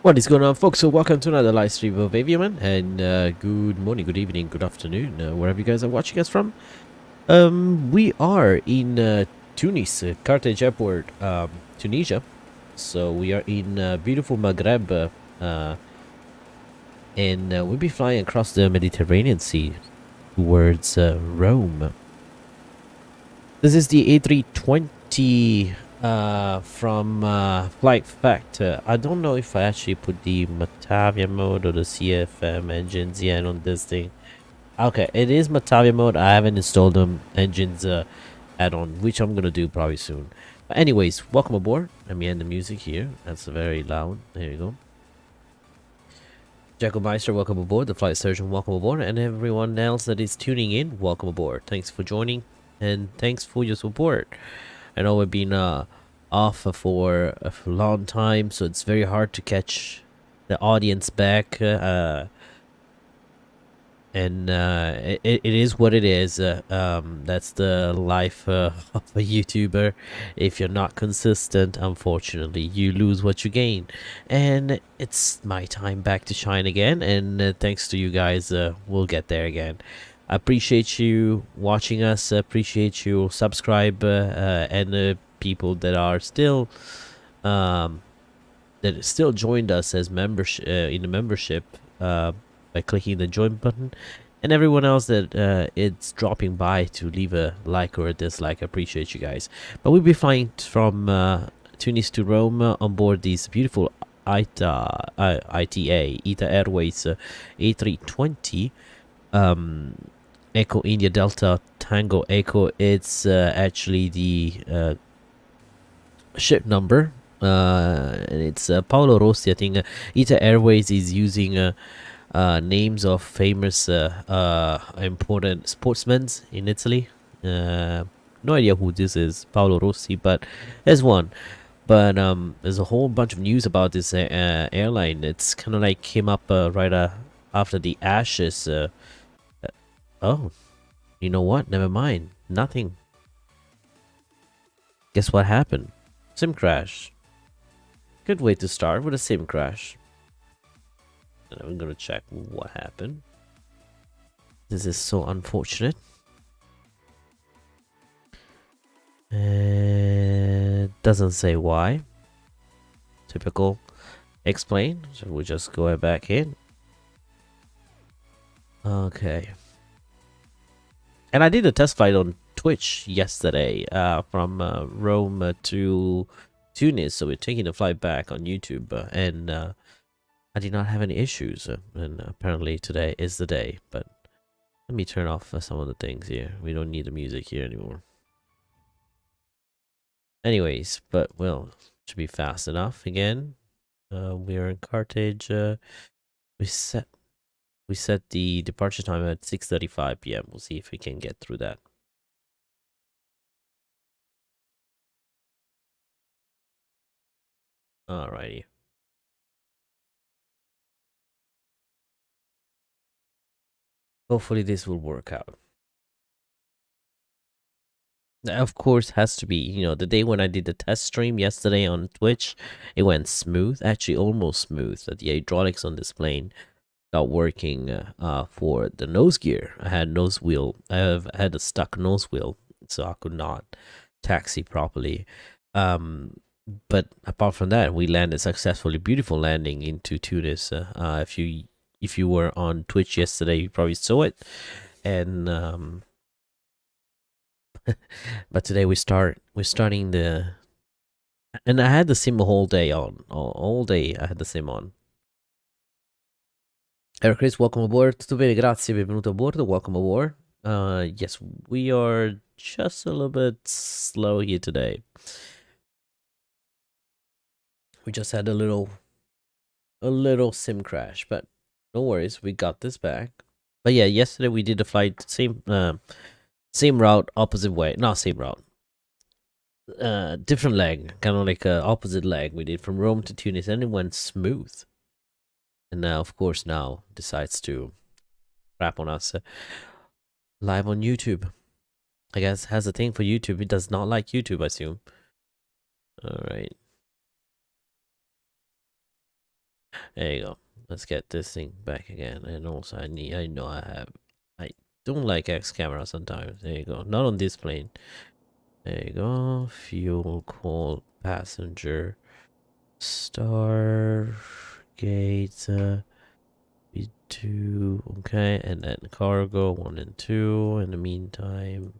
What is going on, folks? So welcome to another live stream of AvioMan, and good morning, good evening, good afternoon, wherever you guys are watching us from. We are in Tunis, Carthage Airport, Tunisia. So we are in beautiful Maghreb, and we'll be flying across the Mediterranean Sea towards Rome. This is the A320 from Flight Factor. I don't know if I actually put the Matavia mode or the CFM engines yet on this thing. Okay, it is Matavia mode. I haven't installed them engines add-on, which I'm gonna do probably soon. But anyways, welcome aboard. Let me end the music here. That's very loud. There you go. Jacobmeister, welcome aboard. The flight surgeon, welcome aboard, and everyone else that is tuning in, welcome aboard. Thanks for joining. and thanks for your support. I know we've been off for a long time, so it's very hard to catch the audience back. And it is what it is. That's the life of a YouTuber. If you're not consistent, unfortunately, you lose what you gain. And it's my time back to shine again. And thanks to you guys, we'll get there again. I appreciate you watching us. Appreciate you subscribe and people that are still joined us as membership in the membership. By clicking the join button, and everyone else that it's dropping by to leave a like or a dislike. I appreciate you guys. But we'll be flying from Tunis to Rome on board these beautiful ITA Airways A320 Echo India Delta Tango Echo. It's actually the ship number, and it's Paolo Rossi. I think ITA Airways is using names of famous important sportsmen in Italy. No idea who this is, Paolo Rossi, but there's one. But there's a whole bunch of news about this airline. It's kind of like came up right after the Ashes. Oh, you know what? Never mind. Nothing. Guess what happened? Sim crash. Good way to start with a sim crash. I'm gonna check what happened. This is so unfortunate. And doesn't say why. Typical. Explain. So we'll just go back in. Okay. And I did a test flight on Twitch yesterday from Rome to Tunis. So we're taking the flight back on YouTube and I did not have any issues, and apparently today is the day. But let me turn off some of the things here. We don't need the music here anymore. Anyways, but well, should be fast enough again. We are in Carthage. We set the departure time at 6:35 p.m. We'll see if we can get through that. Alrighty. Hopefully this will work out. Of course, has to be, you know, the day when I did the test stream yesterday on Twitch, it went smooth, actually almost smooth. The hydraulics on this plane got working for the nose gear. I had nose wheel, I have had a stuck nose wheel, so I could not taxi properly. But apart from that, we landed successfully. Beautiful landing into Tunis. If you were on Twitch yesterday, you probably saw it. And but today we're starting the, and I had the sim the whole day on. All day I had the sim on. Eric Chris, welcome aboard. Tutto bene, grazie, benvenuto a bordo. Welcome aboard. Yes, we are just a little bit slow here today. We just had a little sim crash, but no worries, we got this back. But yeah, yesterday we did a flight same route, opposite way. Not same route. Different leg, kind of like a opposite leg. We did from Rome to Tunis, and it went smooth. And now, of course, now decides to crap on us live on YouTube. I guess has a thing for YouTube. It does not like YouTube, I assume. All right. There you go. Let's get this thing back again. And also, I don't like X camera sometimes. There you go. Not on this plane. There you go. Fuel, call, passenger, star, gate, B2, okay, and then cargo 1 and 2. In the meantime,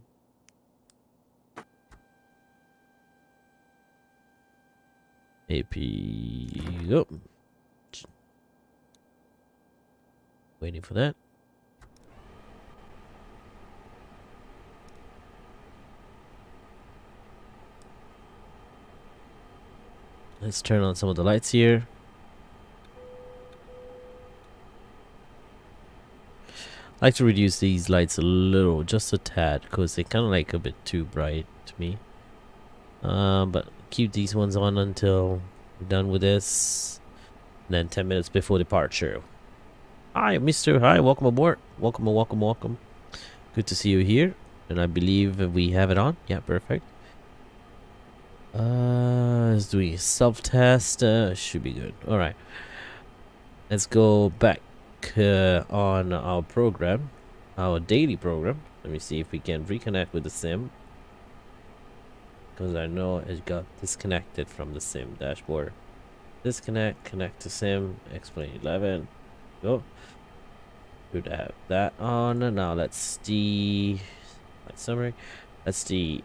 AP, go. Waiting for that. Let's turn on some of the lights here. I like to reduce these lights a little, just a tad, because they're kind of like a bit too bright to me. But keep these ones on until we're done with this. And then 10 minutes before departure. Hi, Mr. Hi, welcome aboard. Welcome, welcome, welcome. Good to see you here. And I believe we have it on. Yeah, perfect. Let's do a self-test. Should be good. All right. Let's go back on our program, our daily program. Let me see if we can reconnect with the sim, because I know it got disconnected from the sim dashboard. Disconnect, connect to sim, explain 11. Go. Should have that on. Now let's the summary. Let's do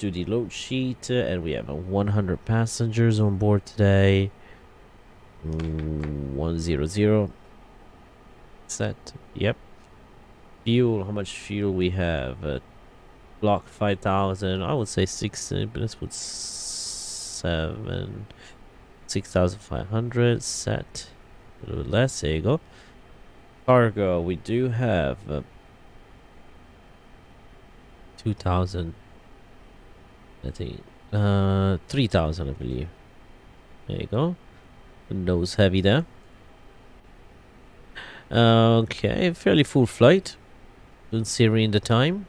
the load sheet, and we have 100 passengers on board today. 100 set. Yep. Fuel, how much fuel we have? Block 5,000. I would say 6, but let's put 6,500 set. A little less. There you go. Cargo, we do have 2,000. I think 3,000, I believe. There you go. Nose heavy there. Okay, fairly full flight considering the time.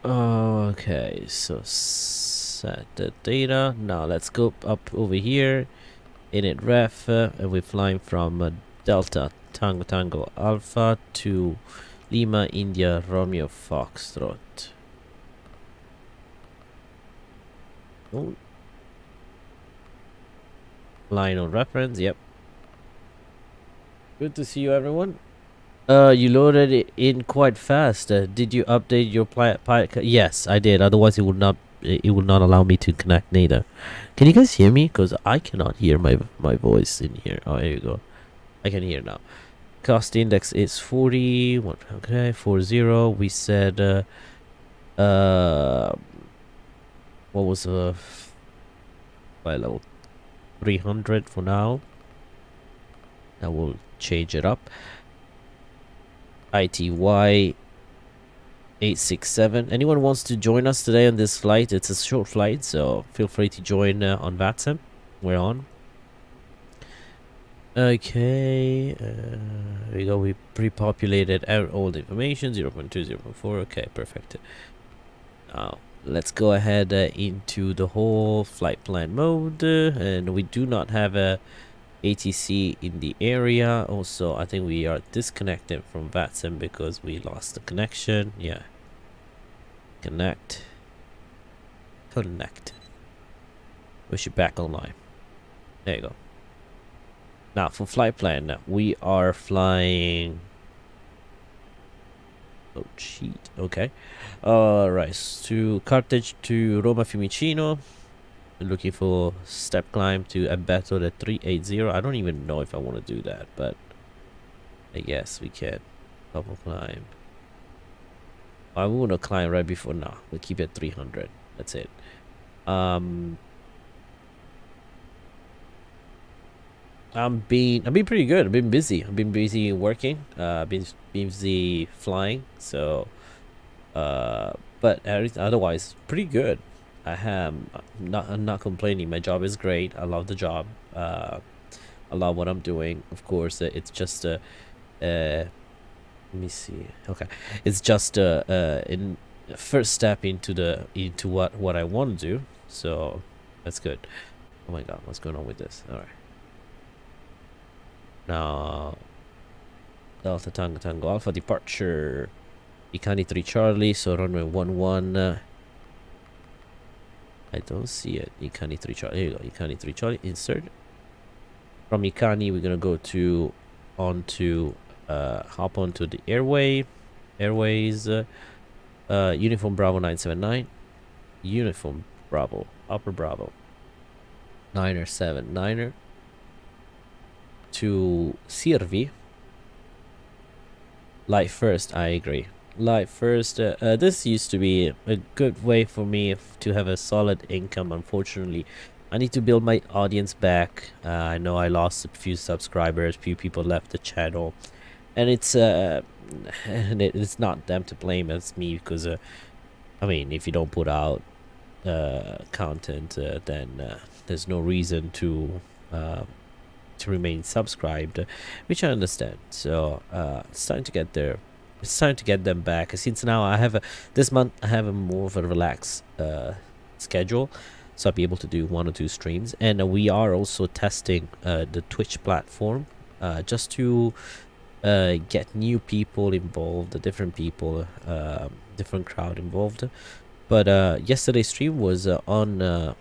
Okay, so set the data. Now let's go up over here. Init ref, and we're flying from Delta Tango Tango Alpha to Lima India Romeo Foxtrot. Oh. Line on reference, yep. Good to see you, everyone. You loaded it in quite fast. Did you update your pilot? Yes, I did. Otherwise, it would not allow me to connect neither. Can you guys hear me? Because I cannot hear my voice in here. Oh, here you go. I can hear now. Cost index is 40. Okay, 40. We said what was by level 300 for now. I will change it up. ITA 867. Anyone wants to join us today on this flight? It's a short flight, so feel free to join on VATSIM. We're on. Okay, there we go. We pre-populated all the information. 0.2, 0.4. Okay, perfect. Now let's go ahead into the whole flight plan mode, and we do not have a ATC in the area. Also, I think we are disconnected from VATSIM because we lost the connection. Yeah. Connect. Push it back online. There you go. Now for flight plan, we are flying. Oh, cheat. Okay. Right. To Carthage to Roma Fiumicino. Looking for step climb to Ambeto at 380. I don't even know if I want to do that, but I guess we can. Double climb. I want to climb right before now. We'll keep it at 300. That's it. I've been pretty good. I've been busy. I've been busy working. Been busy flying. So, but otherwise pretty good. I'm not complaining. My job is great. I love the job. I love what I'm doing. Of course, it's just let me see. Okay, it's just in first step into what I want to do. So that's good. Oh my God, what's going on with this? All right. Now Delta Tango Tango Alpha departure. Ikani 3 Charlie. So runway 11. I don't see it. Ikani 3 Charlie. Here you go. Ikani 3 Charlie. Insert. From Ikani, we're gonna go hop onto the airways. Uniform Bravo 979. Uniform Bravo. Upper Bravo. 979er. To Sirvi. Light first. I agree. Light first. This used to be a good way for me to have a solid income. Unfortunately, I need to build my audience back. I know I lost a few subscribers, few people left the channel, and it's and it's not them to blame, it's me, because I mean, if you don't put out content, then there's no reason to remain subscribed, which I understand. So it's time to get there. It's time to get them back. Since now I have this month I have a more of a relaxed schedule, so I'll be able to do 1 or 2 streams, and we are also testing the Twitch platform, just to get new people involved, different people, different crowd involved. But yesterday's stream was on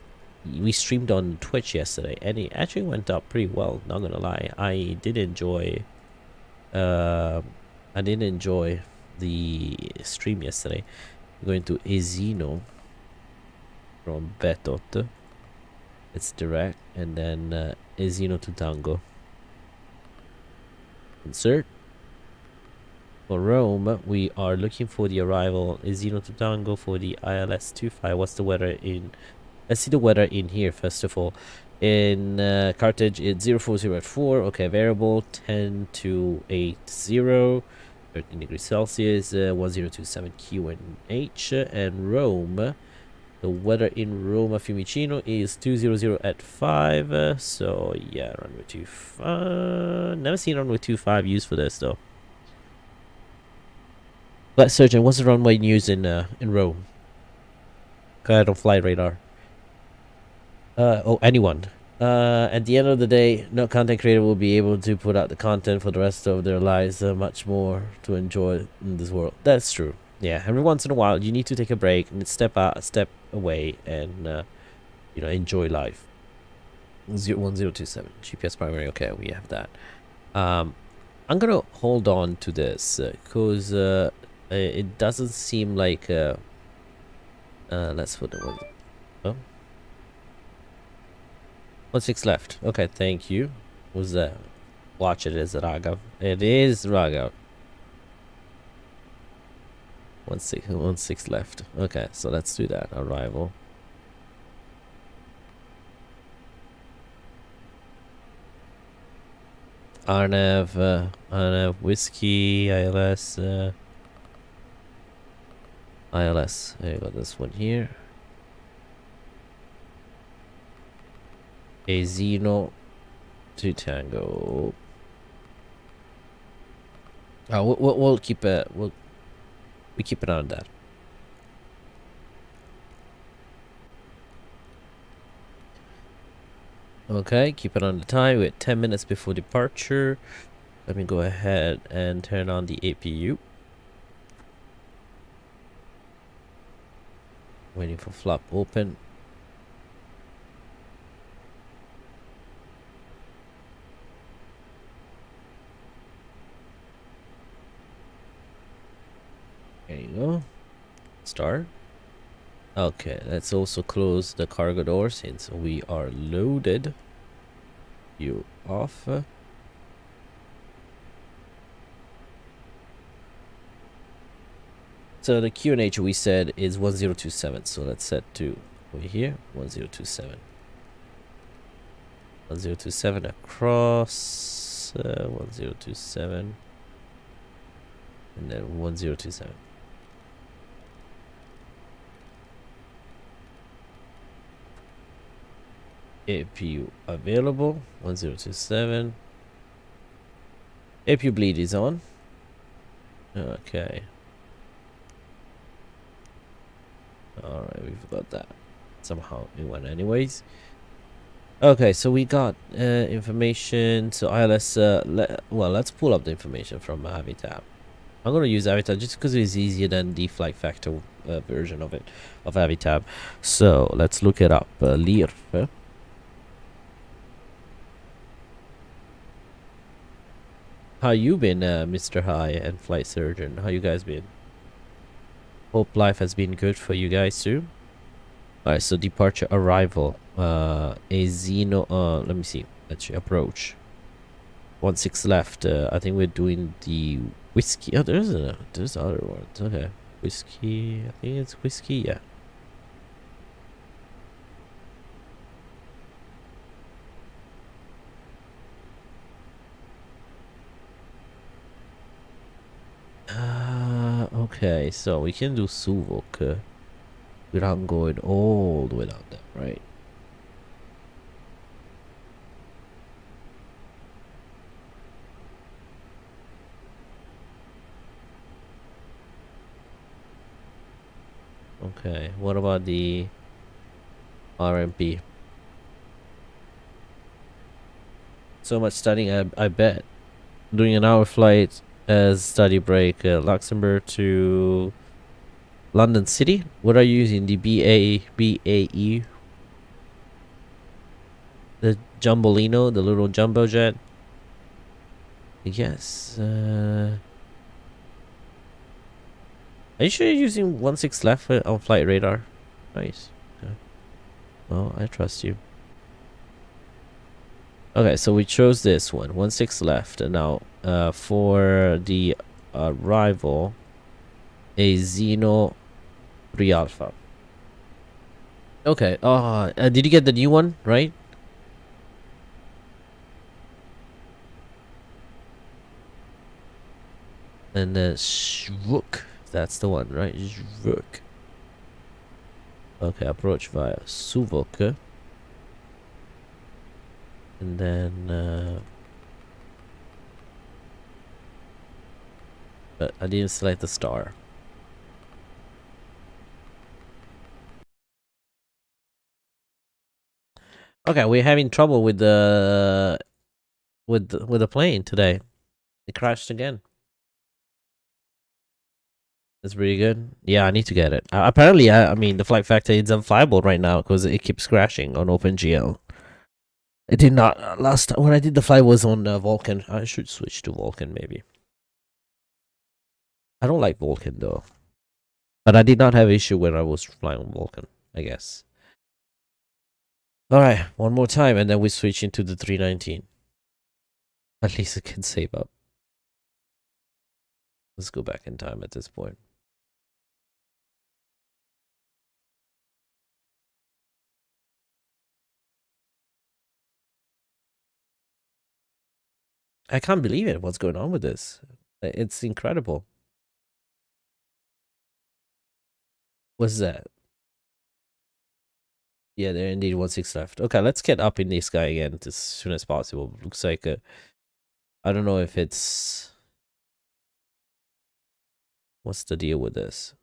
we streamed on Twitch yesterday, and it actually went up pretty well, not gonna lie. I did enjoy the stream yesterday. We're going to Ezino from Betot. It's direct, and then Ezino to Tango. Insert. For Rome, we are looking for the arrival Ezino to Tango for the ILS 25. What's the weather in? Let's see the weather in here first of all. In Carthage, it's 04084. Okay, variable 10 to 80, 13 degrees Celsius, 1027 QNH. And Rome, the weather in Rome Fiumicino is 200 at 5. So yeah, runway 25. Never seen runway 25 used for this though. Flight Surgeon, what's the runway news in Rome? I don't fly radar. Anyone. At the end of the day, no content creator will be able to put out the content for the rest of their lives. Much more to enjoy in this world. That's true. Yeah, every once in a while, you need to take a break and step away, and enjoy life. 1027 GPS primary. Okay, we have that. I'm gonna hold on to this because it doesn't seem like let's put the one. Oh, 16 left. Okay, thank you. Who's that? Watch it, is Ragav. It is Ragav. 16 left. Okay, so let's do that. Arrival. Arnav whiskey ILS. ILS. There you go. This one here. Ezino to Tango. We'll keep it. We keep it on that. Okay, keep it on the time. We're at 10 minutes before departure. Let me go ahead and turn on the APU. Waiting for flap open. There you go. Start. Okay, let's also close the cargo door since we are loaded. You off. So the QNH we said is 1027. So let's set to over here 1027. 1027 across 1027 and then 1027. APU available 1027. APU bleed is on. Okay. Alright, we've got that. Somehow it went anyways. Okay, so we got information. So ILS, let's pull up the information from Avitab. I'm gonna use Avitab just because it's easier than the flight factor version of it, of Avitab. So let's look it up. LIRF. How you been, Mr. High and Flight Surgeon? How you guys been? Hope life has been good for you guys too. Alright, so departure arrival. Ezino, let me see. Actually, approach. 16 left. I think we're doing the whiskey. Oh, there's other ones. Okay. Whiskey. I think it's whiskey, yeah. Okay, so we can do Suvok without going all the way down there, right? Okay, what about the RMP? So much studying, I bet. Doing an hour flight as study break, Luxembourg to London City. What are you using? The BAE, the Jumbolino, the little jumbo jet. Yes. Are you sure you're using 1/6 left on flight radar? Nice. Okay. Well, I trust you. Okay, so we chose this one, 1/6 left, and now for the arrival, a Xeno 3 Alpha. Okay. Did you get the new one right? And Shvuk. That's the one, right? Shvuk. Okay, approach via Suvok. And then but I didn't select the star. Okay, we're having trouble with the with the plane today. It crashed again. That's pretty good. Yeah, I need to get it. Apparently, I mean, the flight factor is unflyable right now because it keeps crashing on OpenGL. It did not last time when I did the flight was on Vulcan. I should switch to Vulcan maybe. I don't like Vulcan though, but I did not have issue when I was flying on Vulcan, I guess. All right, one more time, and then we switch into the 319. At least it can save up. Let's go back in time at this point. I can't believe it. What's going on with this? It's incredible. What's that? Yeah, there indeed 1/6 left. Okay, let's get up in this guy again as soon as possible. Looks like I don't know if it's... What's the deal with this?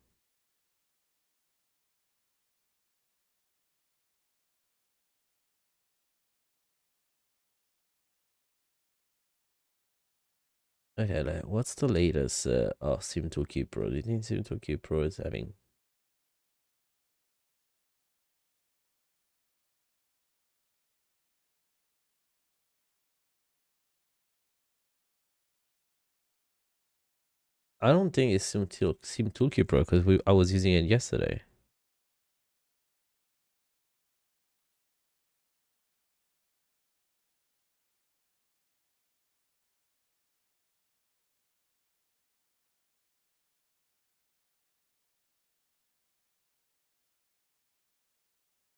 Okay, like, what's the latest? Sim2Q Pro. Do you think Sim2Q Pro is having... I don't think it's Sim2Q Pro because I was using it yesterday.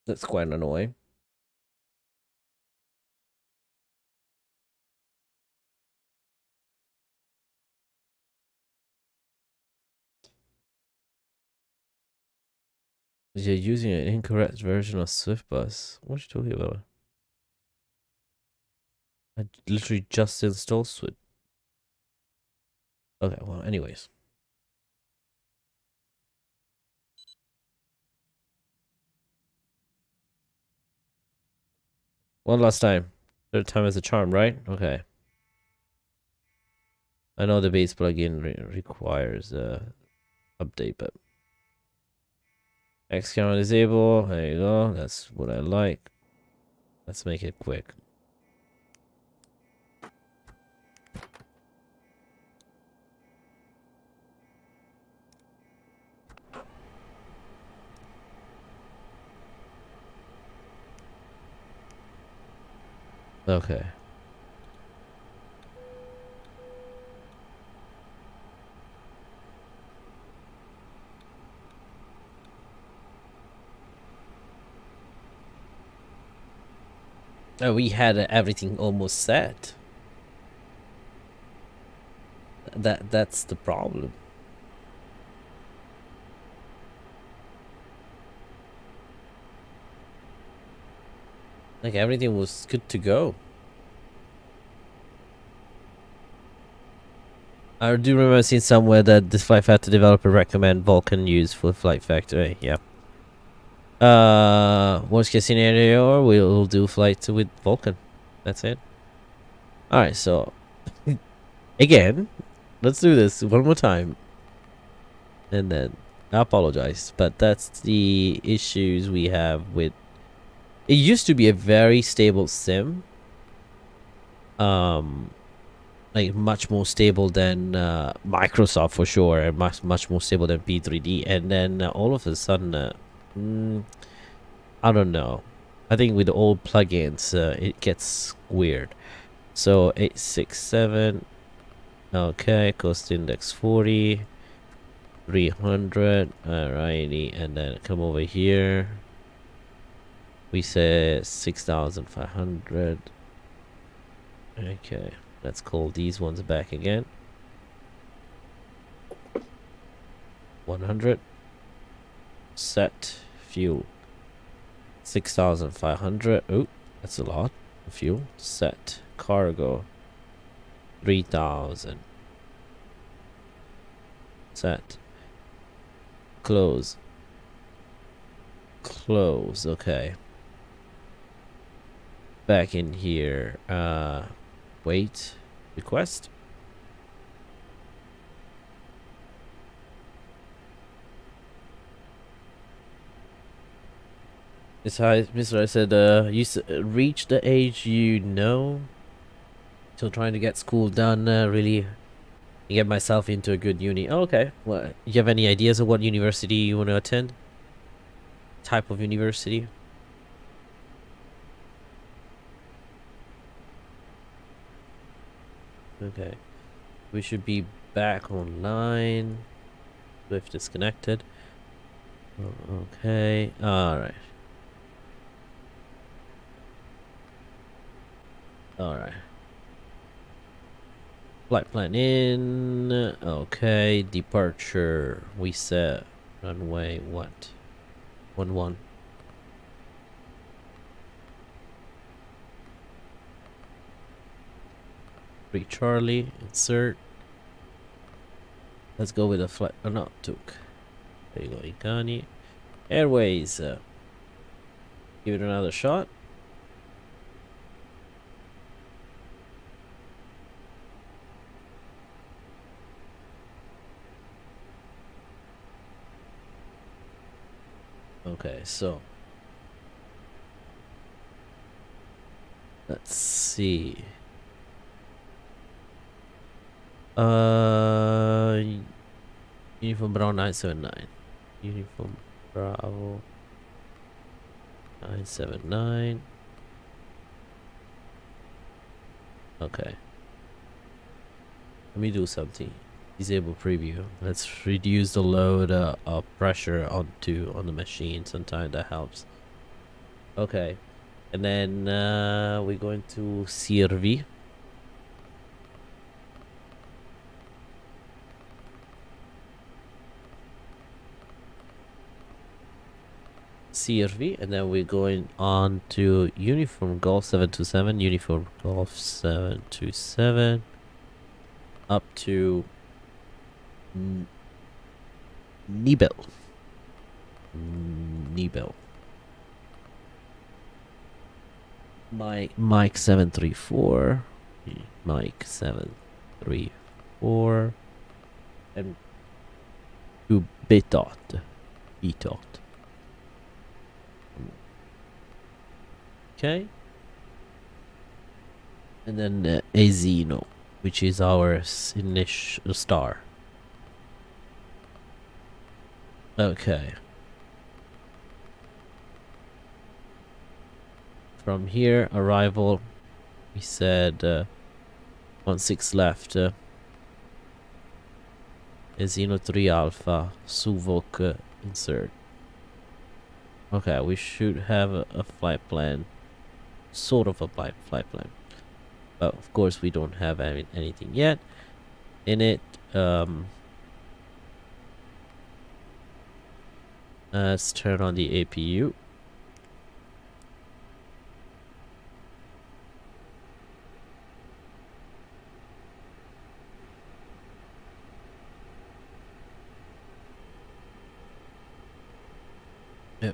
That's quite annoying. You're using an incorrect version of SwiftBus. What are you talking about? I literally just installed Swift. Okay, well, anyways. One last time. Third time is a charm, right? Okay. I know the base plugin requires update, but X camera disable. There you go. That's what I like. Let's make it quick. Okay. We had everything almost set. That's the problem. Like everything was good to go. I do remember seeing somewhere that this flight factor developer recommend Vulcan use for flight factor. Yeah. Worst case scenario, we'll do flights with Vulcan. That's it. All right. So again, let's do this one more time, and then I apologize, but that's the issues we have with. It used to be a very stable sim. Like much more stable than Microsoft for sure, and much more stable than P3D. And then all of a sudden, I don't know. I think with the old plugins, it gets weird. So 867, okay, cost index 40, 300, alrighty, and then come over here. We say 6,500. Okay. Let's call these ones back again. 100. Set. Fuel. 6,500. Oh, that's a lot of fuel. Set. Cargo. 3,000. Set. Close. Close. Okay. Back in here. Wait. Request. Mr. I said, you reach the age you know. Still trying to get school done, really get myself into a good uni. Oh, okay. What? You have any ideas of what university you want to attend? Type of university? Okay. We should be back online. Swift disconnected. Oh, okay. Alright. Alright. Flight plan in. Okay. Departure. We set runway what? 11. Charlie, insert. Let's go with a flight. Oh, no, took. There you go, ITA Airways. Give it another shot. Okay, so let's see. Uniform Bravo 979. Uniform Bravo 979. Okay. Let me do something. Disable preview. Let's reduce the load of pressure on the machine. Sometimes that helps. Okay. And then we're going to CRV. CRV, and then we're going on to Uniform Golf 727, Uniform Golf 727, up to Nibel. Mike 734, Mike 734, and to Betot. Okay. And then Azino, which is our initial star. Okay. From here, arrival, we said 16 left. Azino 3 Alpha, Suvok insert. Okay, we should have a flight plan. Sort of a flight plan. But of course we don't have anything yet in it. Let's turn on the APU.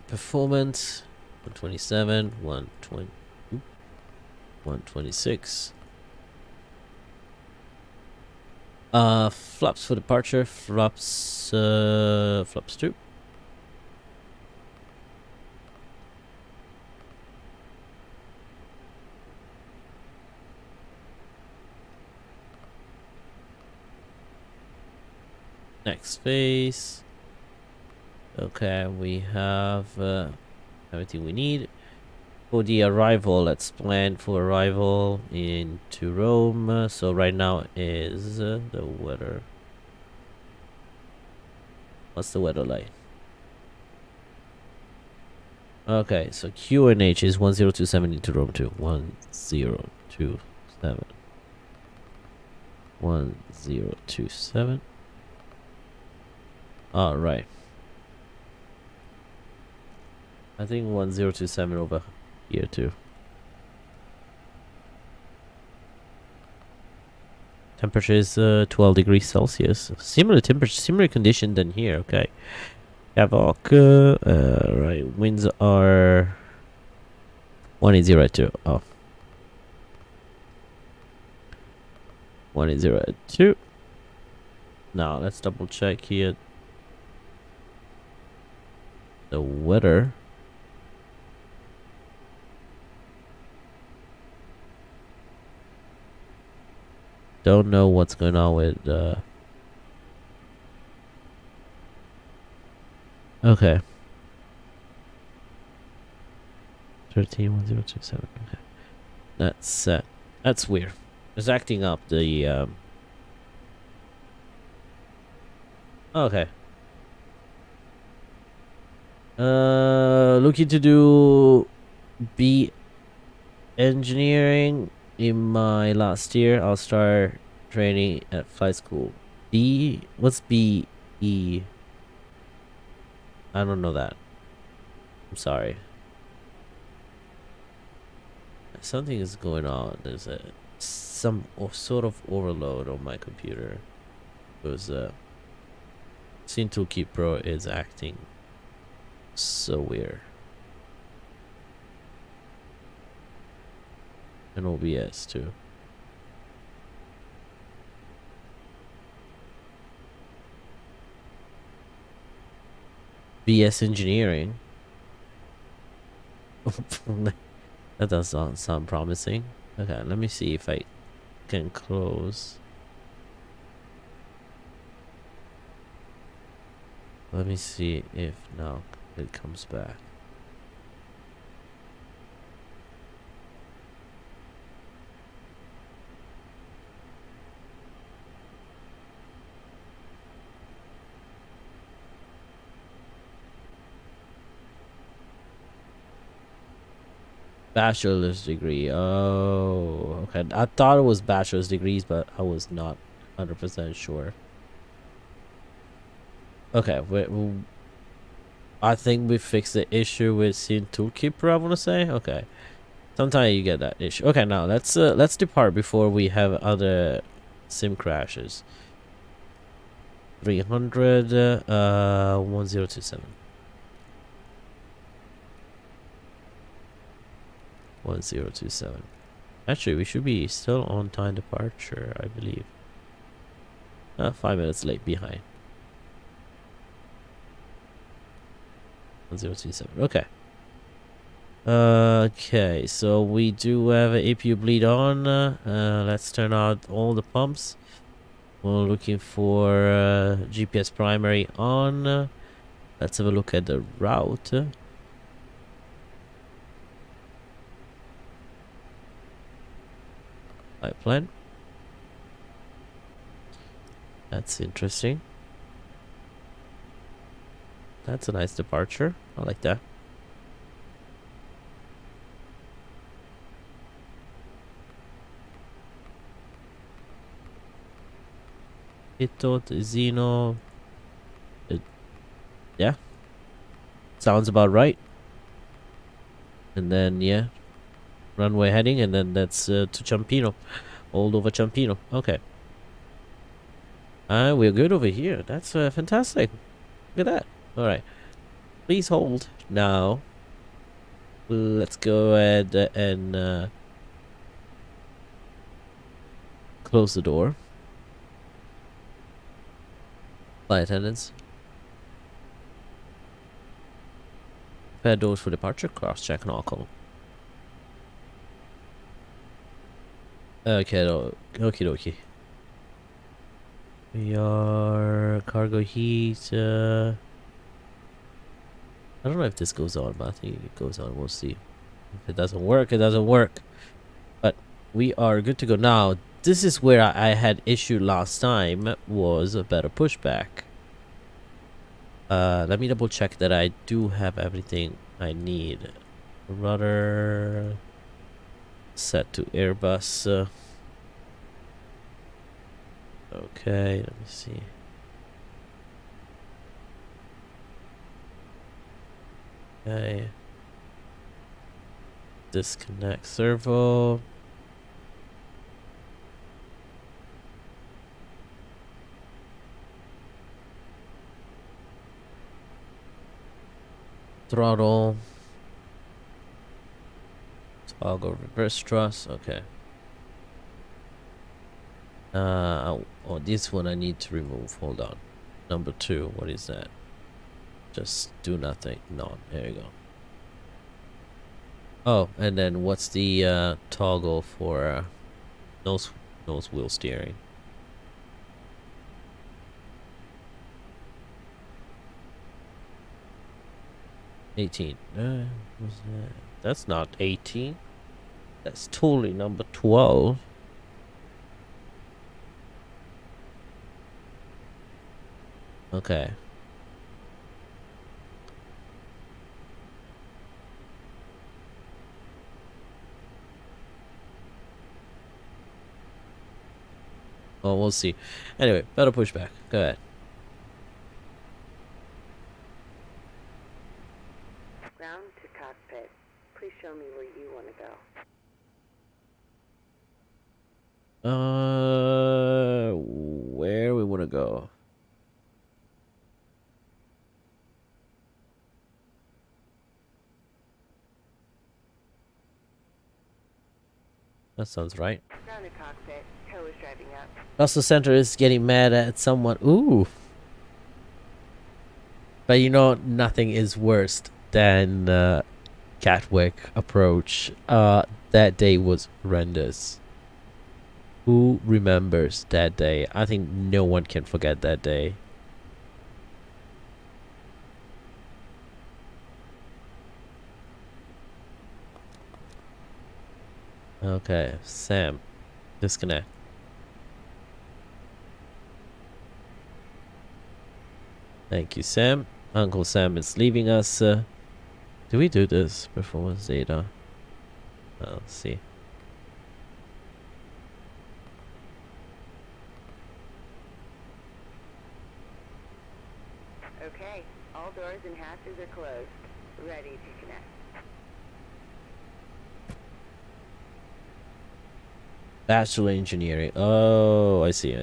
Performance 127, 120, 126. Flaps for departure, flaps 2. Next phase. Okay, we have everything we need. For the arrival, let's plan for arrival into Rome. So right now is the weather. What's the weather like? Okay, so QNH is 1027 into Rome to 1027. 1027. All right. I think 1027 over here too. Temperature is 12 degrees Celsius. Similar temperature, similar condition than here. Okay. Havoc. Right. Winds are 180 Oh. 180. Now let's double check here. The weather. Don't know what's going on with okay. 131027. Okay. That's weird. It's acting up the okay. Looking to do B engineering in my last year. I'll start training at flight school. B, what's B E? I don't know that. I'm sorry. Something is going on. There's some sort of overload on my computer. Because Scene Toolkit Pro is acting so weird. And OBS too. BS engineering. That does not sound promising. Okay, let me see if I can close. Let me see if now it comes back. Bachelor's degree. Oh, okay. I thought it was bachelor's degrees, but I was not 100% sure. Okay, I think we fixed the issue with Scene Toolkit Pro, I want to say. Okay. Sometimes you get that issue. Okay, now let's depart before we have other sim crashes. 300 1027. 1027. Actually, we should be still on time departure, I believe. 5 minutes late behind. 1027. Okay. Okay, so we do have an APU bleed on. Let's turn out all the pumps. We're looking for GPS primary on. Let's have a look at the route. Flight plan. That's interesting. That's a nice departure. I like that. Ito, Zeno. Yeah. Sounds about right. And then, yeah. Runway heading, and then that's to Ciampino. All over Ciampino. Okay. We're good over here. That's fantastic. Look at that. Alright. Please hold. Now, let's go ahead and close the door. Flight attendants. Prepare doors for departure. Cross-check and all call. Okay, okie dokie. We are cargo heat. I don't know if this goes on, but I think it goes on. We'll see. If it doesn't work, it doesn't work. But we are good to go now. This is where I had issue last time, was a better pushback. Let me double check that I do have everything I need. Rudder set to Airbus. Okay, let me see. Okay. Disconnect servo. Throttle. Toggle reverse thrust. Okay. Oh, this one I need to remove. Hold on. Number 2. What is that? Just do nothing. None. There you go. Oh, and then what's the toggle for nose wheel steering? $18. What's that? That's not 18. That's totally number 12. Okay. Oh, we'll see. Anyway, better pushback. Go ahead. Ground to cockpit. Please show me where you want to go. Where we want to go? That sounds right. Ground to cockpit. Tow is driving up. Russell Center is getting mad at someone. Ooh. But you know, nothing is worse than Catwick approach. That day was horrendous. Who remembers that day? I think no one can forget that day. Okay, Sam, disconnect. Thank you, Sam. Uncle Sam is leaving us. Do we do this? Performance data. Let's see. Okay, all doors and hatches are closed. Ready to connect. Bachelor engineering. Oh, I see.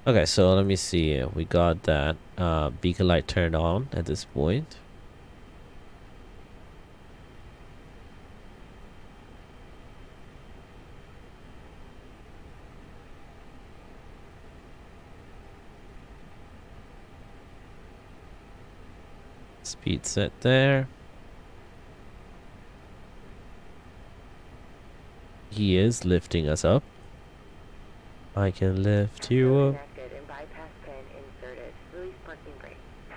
Okay, so let me see. We got that beacon light turned on at this point. Speed set there. He is lifting us up. I can lift you up.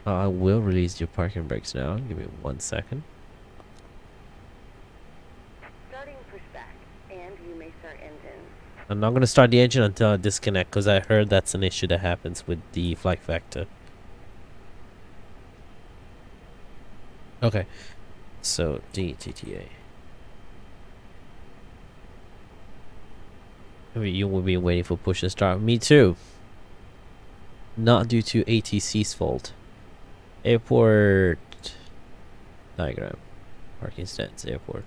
I will release your parking brakes now. Give me 1 second. Starting pushback, and you may start engine. I'm not going to start the engine until I disconnect, because I heard that's an issue that happens with the flight factor. Okay, so DTTA. You will be waiting for push and start. Me too. Not due to ATC's fault. Airport diagram. Parking stands. Airport.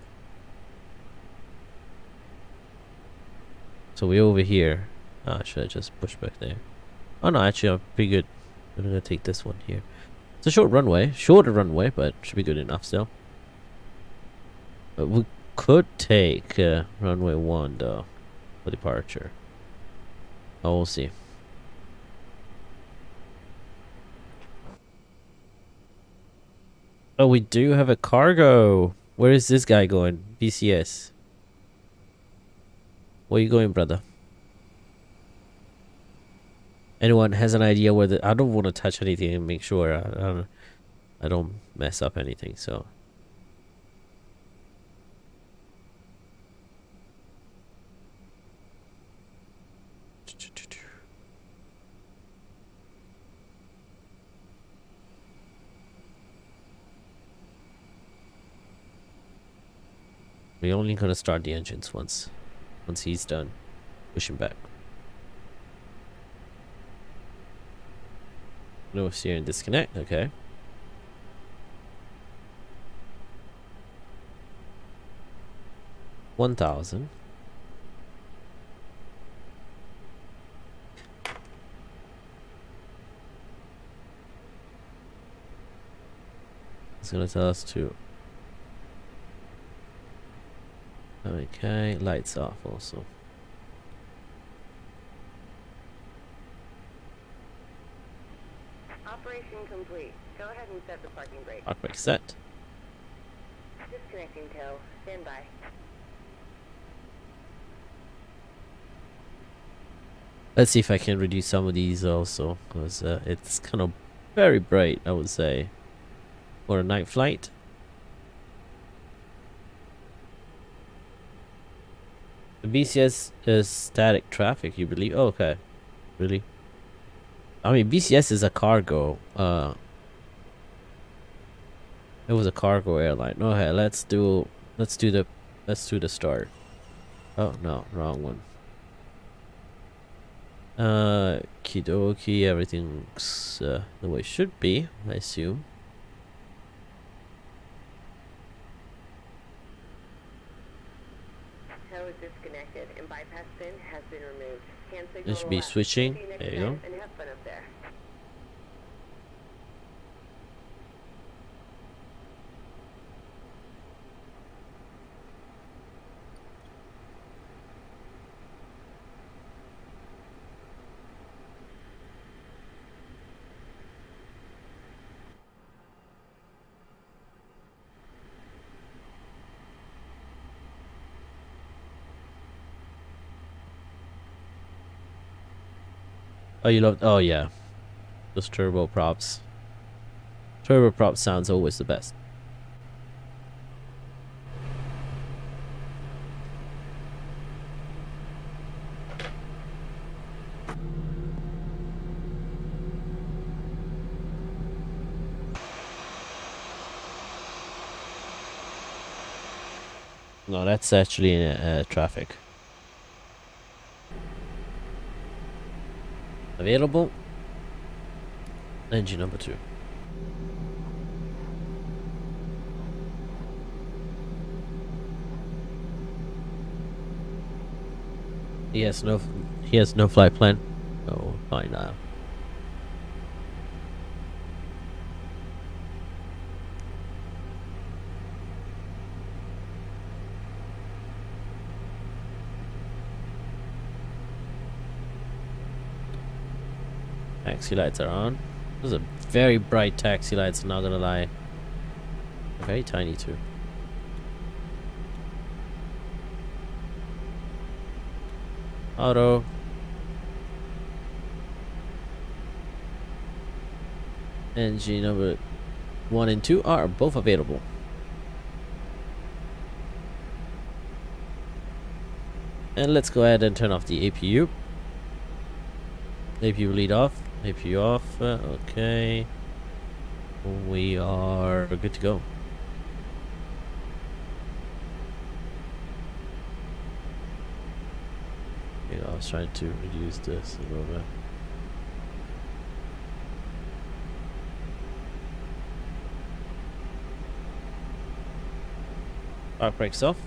So we're over here. Should I just push back there? Oh no, actually I'm pretty good. I'm gonna take this one here. It's a shorter runway, but should be good enough still. But we could take runway 1 though for departure. Oh, we'll see. Oh, we do have a cargo. Where is this guy going? BCS. Where you going, brother? Anyone has an idea where I don't want to touch anything and make sure I don't mess up anything, so. We're only gonna start the engines once he's done pushing back. No steer and disconnect, okay. $1,000. It's gonna tell us to. Okay, lights off also. Operation complete. Go ahead and set the parking brake. Park brake set. Disconnecting tow. Stand by. Let's see if I can reduce some of these also, because it's kind of very bright, I would say, for a night flight. The BCS is static traffic, you believe? Oh, okay. Really? I mean, BCS is a cargo. It was a cargo airline. Okay, let's do the start. Oh no, wrong one. Kidoki, everything's the way it should be, I assume. Tow is disconnected and bypass pin has been removed. Hand It signal should be left. switching. See you next There you time, go. and have fun up there. Oh, you love. Oh yeah, those turbo props. Turbo prop sounds always the best. No, that's actually in traffic. Available. Engine number 2. He has no flight plan. Oh, fine now. Taxi lights are on. Those are very bright taxi lights, I'm not gonna lie. Very tiny too. Auto. Engine number 1 and 2 are both available. And let's go ahead and turn off the APU. APU lead off. APU off. Okay. We are good to go. Okay, I was trying to reduce this a little bit. Park brakes off.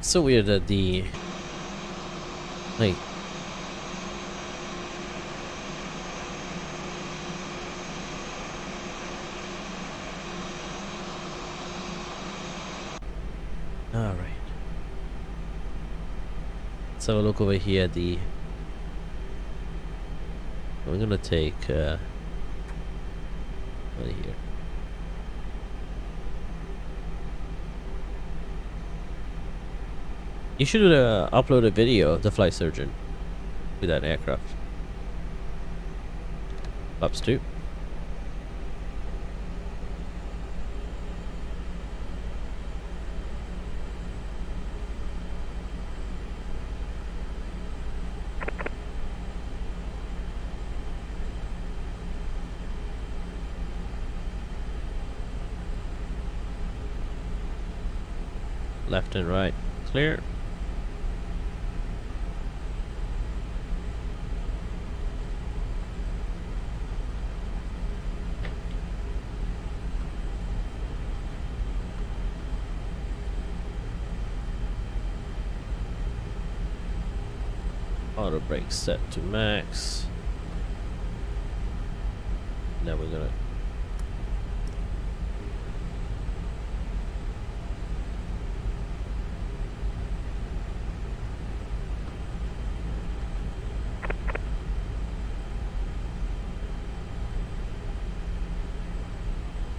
So weird that the like all right. Let's have a look over here at the we're gonna take out of here. You should upload a video of the flight surgeon to that aircraft. Flaps 2. Left and right clear. Auto brake set to max. Now we're gonna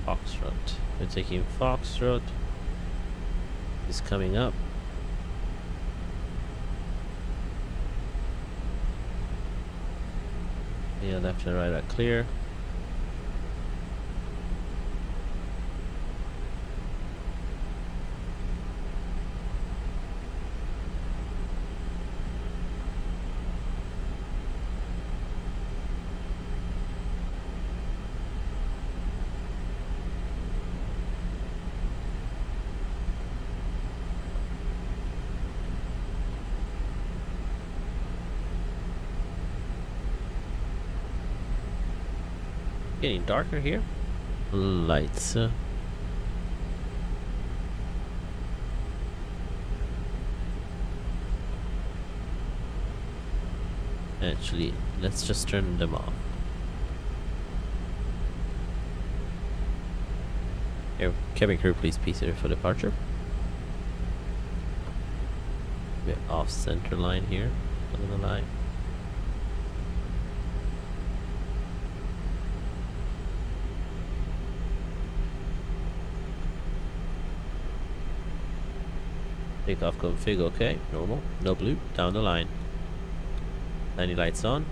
Foxtrot. We're taking Foxtrot. Is coming up. Yeah, left and right are clear. Getting darker here. Lights. Actually, let's just turn them off. Here, cabin crew, please prepare for departure. We're off center line here. On the line. Takeoff config, okay, normal, no blue, down the line. Landing lights on.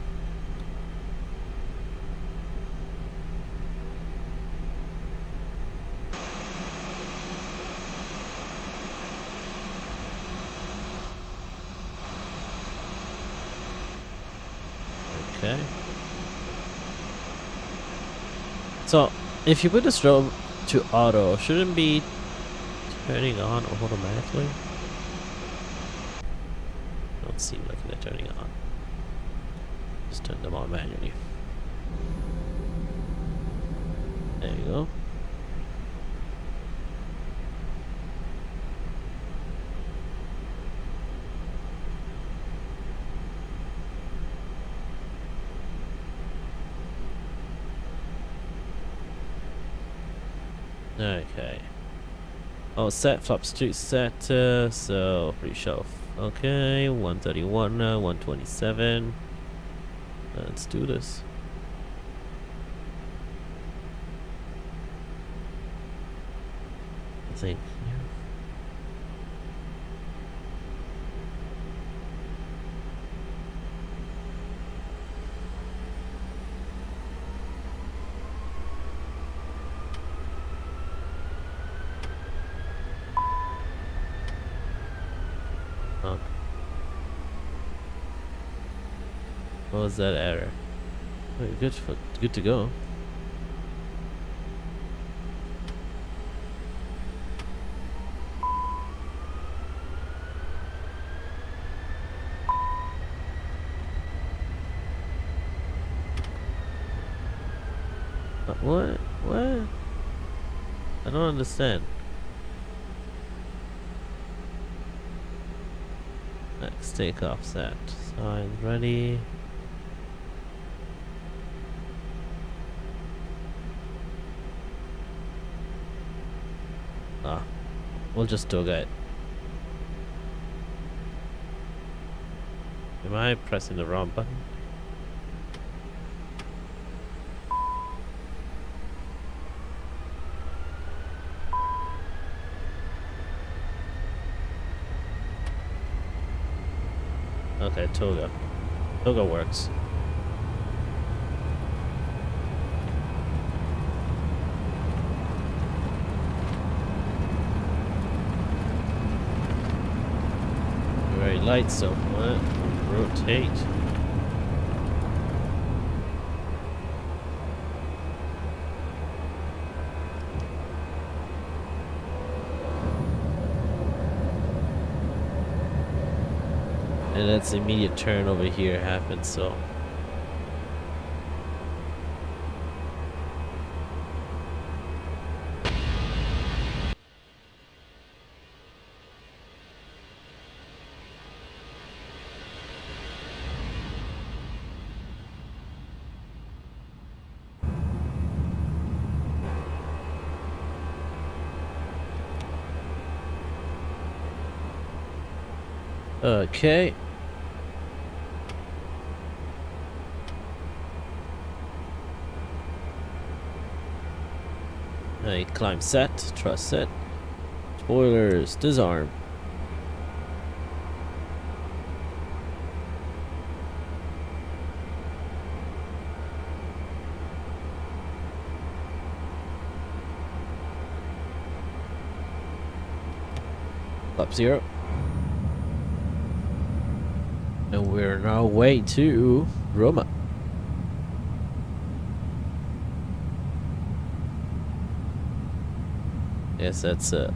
Okay. So, if you put the strobe to auto, shouldn't be turning on automatically? Don't seem like they're turning on. Just turn them on manually. There you go. Okay. Oh, set flaps 2 set. So free shelf. Okay, 131, 127. Let's do this. I think. Oh. What was that error? Oh, good to go. What? What? I don't understand. Let's take off set. Sign ready. Ah, we'll just do it. Am I pressing the wrong button? Okay, Toga. Toga works. Very light, so what? Rotate. And that's immediate turn over here happens, so. Okay. Climb set, trust set. Spoilers, disarm. Flap 0. And we're on our way to Roma. Yes, that's a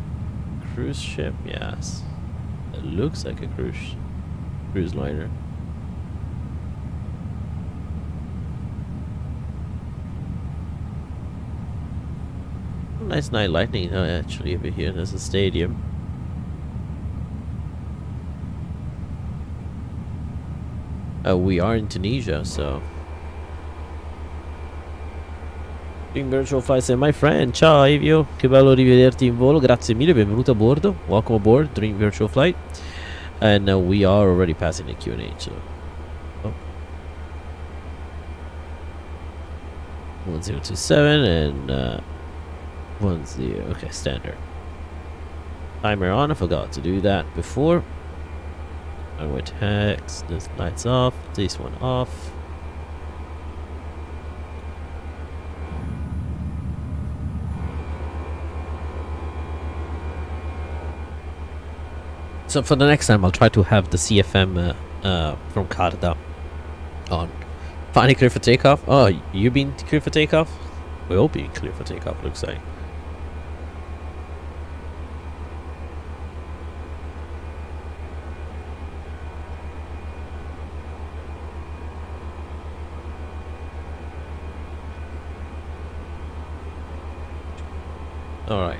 cruise ship. Yes, it looks like a cruise liner. Nice night lightning, huh, actually, over here. There's a stadium. We are in Tunisia, so. Dream Virtual Flight said, my friend, ciao Avio, che bello rivederti in volo, grazie mille, benvenuto a bordo, welcome aboard Dream Virtual Flight. And we are already passing the Q&A, so. Oh. 1027 and 10, okay, standard. Timer on, I forgot to do that before. I went hex, this lights off, this one off. So for the next time, I'll try to have the CFM from Carda on. Finally clear for takeoff. Oh, you been clear for takeoff? We'll be clear for takeoff, looks like. Alright.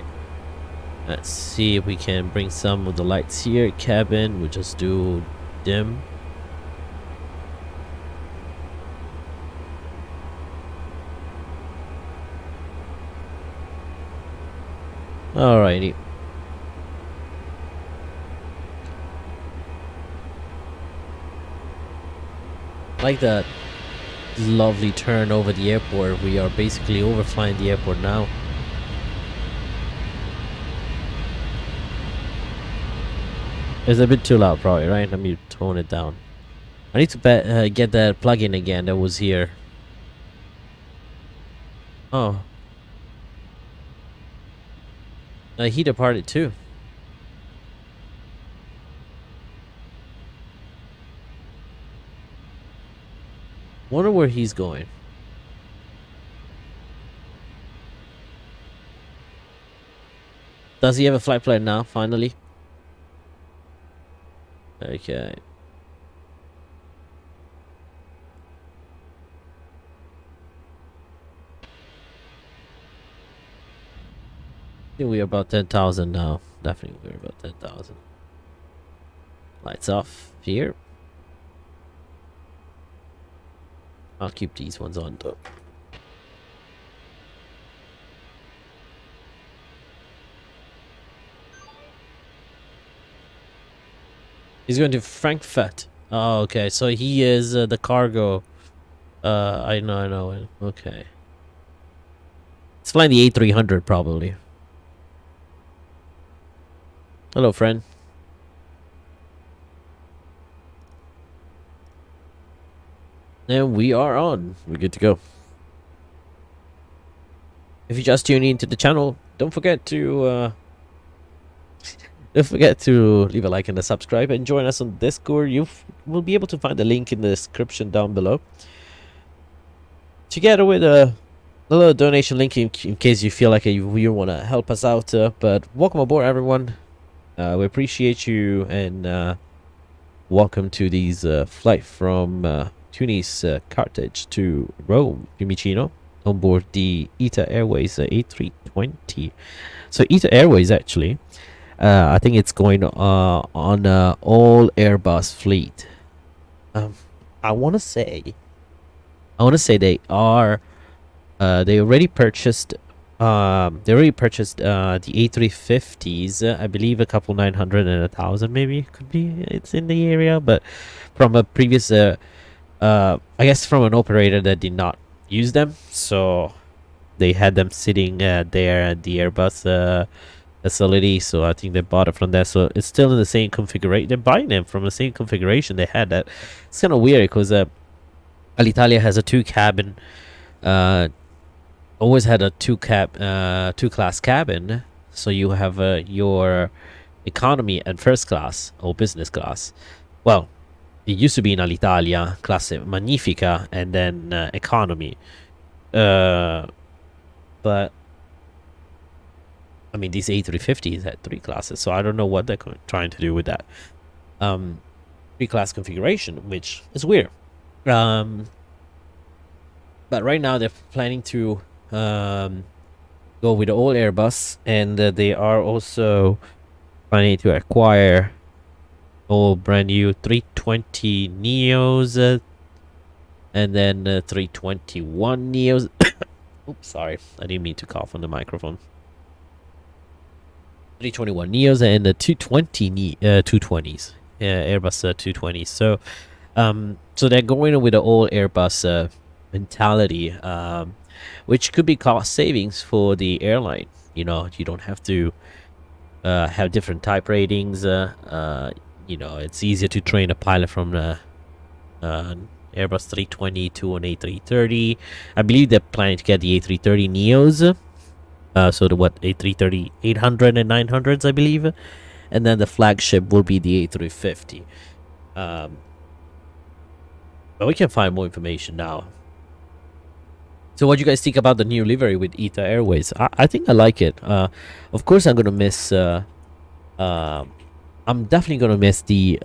Let's see if we can bring some of the lights here. Cabin, we'll just do dim. Alrighty. Like that lovely turn over the airport. We are basically overflying the airport now. It's a bit too loud, probably, right? Let me tone it down. I need to get that plug-in again that was here. Oh. He departed too. Wonder where he's going. Does he have a flight plan now, finally? Okay. I think we're about 10,000 now. Definitely we're about 10,000. Lights off here. I'll keep these ones on though. He's going to Frankfurt. Oh, okay. So he is the cargo. I know. Okay. It's flying the A300 probably. Hello, friend. And we are on. We're good to go. If you just tune into the channel, don't forget to leave a like and a subscribe and join us on Discord. You will be able to find the link in the description down below. Together with a little donation link in case you feel like you want to help us out. But welcome aboard, everyone. We appreciate you and welcome to these flight from Tunis, Carthage to Rome, Fiumicino, on board the ITA Airways A320. So ITA Airways actually, I think it's going on all Airbus fleet. I want to say they are. They already purchased. The A350s. I believe a couple 900 and 1,000 maybe could be. It's in the area, but from a previous, I guess from an operator that did not use them, so they had them sitting there at the Airbus facility. So I think they bought it from there. So it's still in the same configuration. They're buying them from the same configuration they had. That it's kind of weird because Alitalia has a two cabin. Always had a two class cabin, so you have your economy and first class or business class. Well, it used to be in Alitalia classe magnifica and then economy, but I mean these A350s had three classes, so I don't know what they're trying to do with that three class configuration, which is weird. But right now they're planning to go with the old Airbus, and they are also planning to acquire all brand new 320 Neos and then 321 Neos. Oops, sorry, I didn't mean to cough on the microphone. 321 Neos and the 220 220s, Airbus 220s. So so they're going with the old Airbus mentality, which could be cost savings for the airline. You know, you don't have to have different type ratings. You know, it's easier to train a pilot from the Airbus 320 to an A330. I believe they're planning to get the A330 Neos. So the A330 800 and 900s, I believe, and then the flagship will be the A350. But we can find more information now. So what do you guys think about the new livery with ITA Airways? I think I like it. Of course, I'm gonna miss. I'm definitely gonna miss the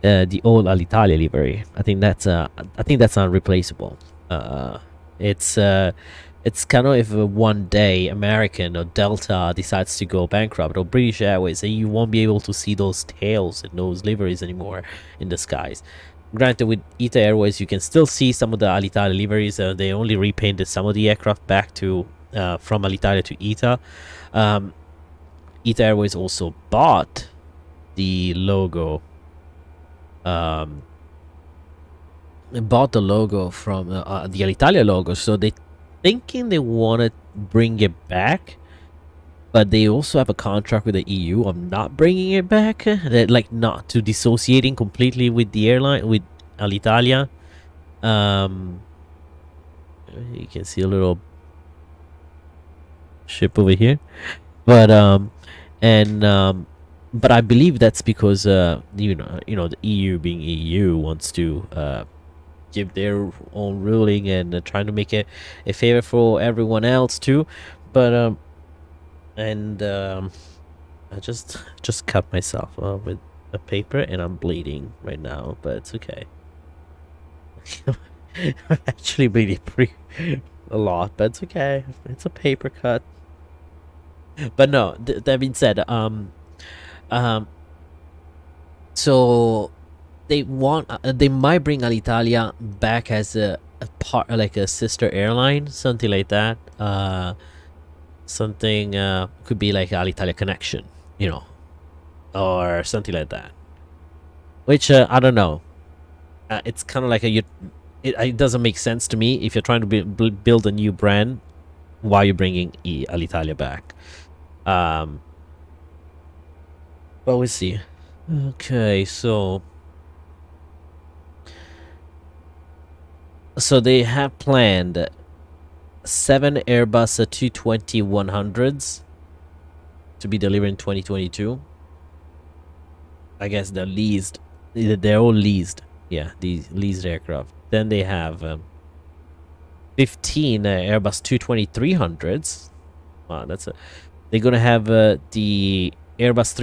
the old Alitalia livery. I think that's unreplaceable. It's kind of if one day American or Delta decides to go bankrupt, or British Airways, and you won't be able to see those tails and those liveries anymore in the skies. Granted, with ITA Airways, you can still see some of the Alitalia liveries. They only repainted some of the aircraft back to from Alitalia to ITA. ITA Airways also bought the logo. Bought the logo from the Alitalia logo, so they thinking they want to bring it back. But they also have a contract with the EU of not bringing it back, like not to dissociating completely with the airline, with Alitalia. You can see a little ship over here, but but I believe that's because you know the EU being EU wants to give their own ruling and trying to make it a favor for everyone else too, but and I just cut myself with a paper and I'm bleeding right now, but it's okay. I'm actually bleeding a lot, but it's okay. It's a paper cut. But no, that being said, So they might bring Alitalia back as a part, like a sister airline, something like that. Something could be like Alitalia Connection, you know, or something like that. Which I don't know. It's kind of like it doesn't make sense to me if you're trying to build a new brand. Why you're bringing Alitalia back? But we'll see. Okay, so they have planned 7 Airbus 220-100s to be delivered in 2022. I guess they're leased. They're all leased. Yeah, these leased aircraft. Then they have 15 Airbus 220-300s. Wow, that's a. They're gonna have the Airbus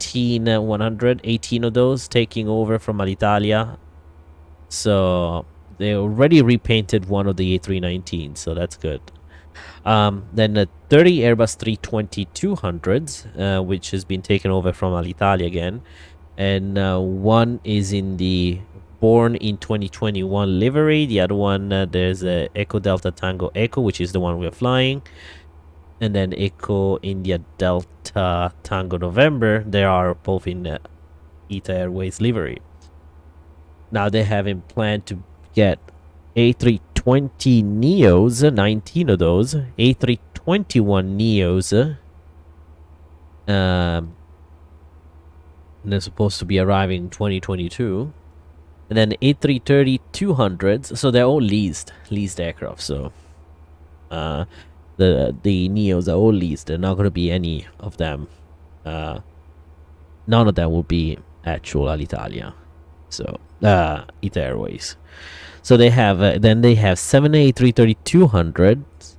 319-100, 18 of those taking over from Alitalia. So they already repainted one of the A319, so that's good. Then 30 Airbus 320-200s, which has been taken over from Alitalia again. And one is in the born in 2021 livery. The other one, there's Echo Delta Tango Echo, which is the one we're flying. And then Echo India Delta Tango November. They are both in ITA Airways livery. Now they have in plan to get A320 Neos, 19 of those, A321 Neos. And they're supposed to be arriving in 2022. And then A330-200s, so they're all leased aircraft. So the Neos are all leased. They're not going to be any of them. None of them will be actual Alitalia. So ITA Airways. So they have then they have 7 A330-200s.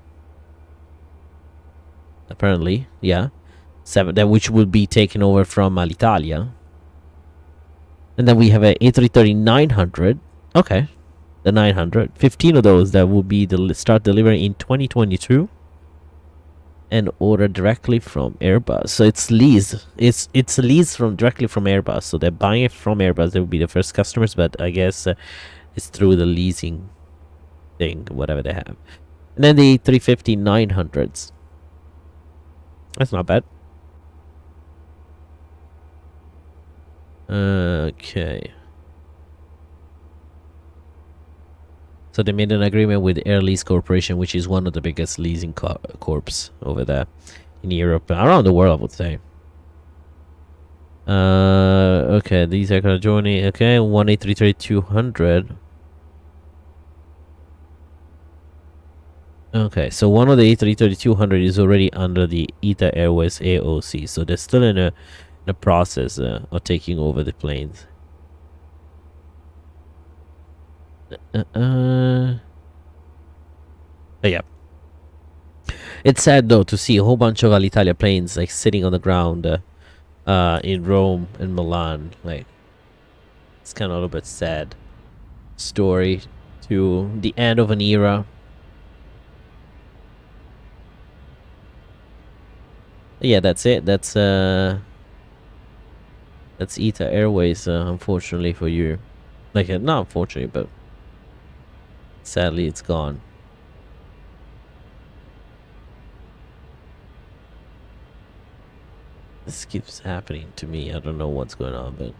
Apparently, yeah, 7 that which will be taken over from Alitalia. And then we have a A330-900. Okay, the 900. 15 of those that will be start delivering in 2022. And order directly from Airbus. So it's leased. It's leased directly from Airbus. So they're buying it from Airbus. They will be the first customers, but I guess it's through the leasing thing, whatever they have. And then the 350-900s. That's not bad. Okay. So they made an agreement with Air Lease Corporation, which is one of the biggest leasing corps over there in Europe, around the world, I would say. Okay, these are gonna join. Okay, 1 A330-200. Okay, so one of the A330-200 is already under the ITA Airways AOC, so they're still in a process of taking over the planes. Yeah. It's sad though to see a whole bunch of Alitalia planes like sitting on the ground in Rome and Milan. Like, it's kind of a little bit sad story to the end of an era. Yeah, that's it. That's ITA Airways. Unfortunately for you, like not unfortunately, but sadly it's gone. This keeps happening to me. I don't know what's going on, but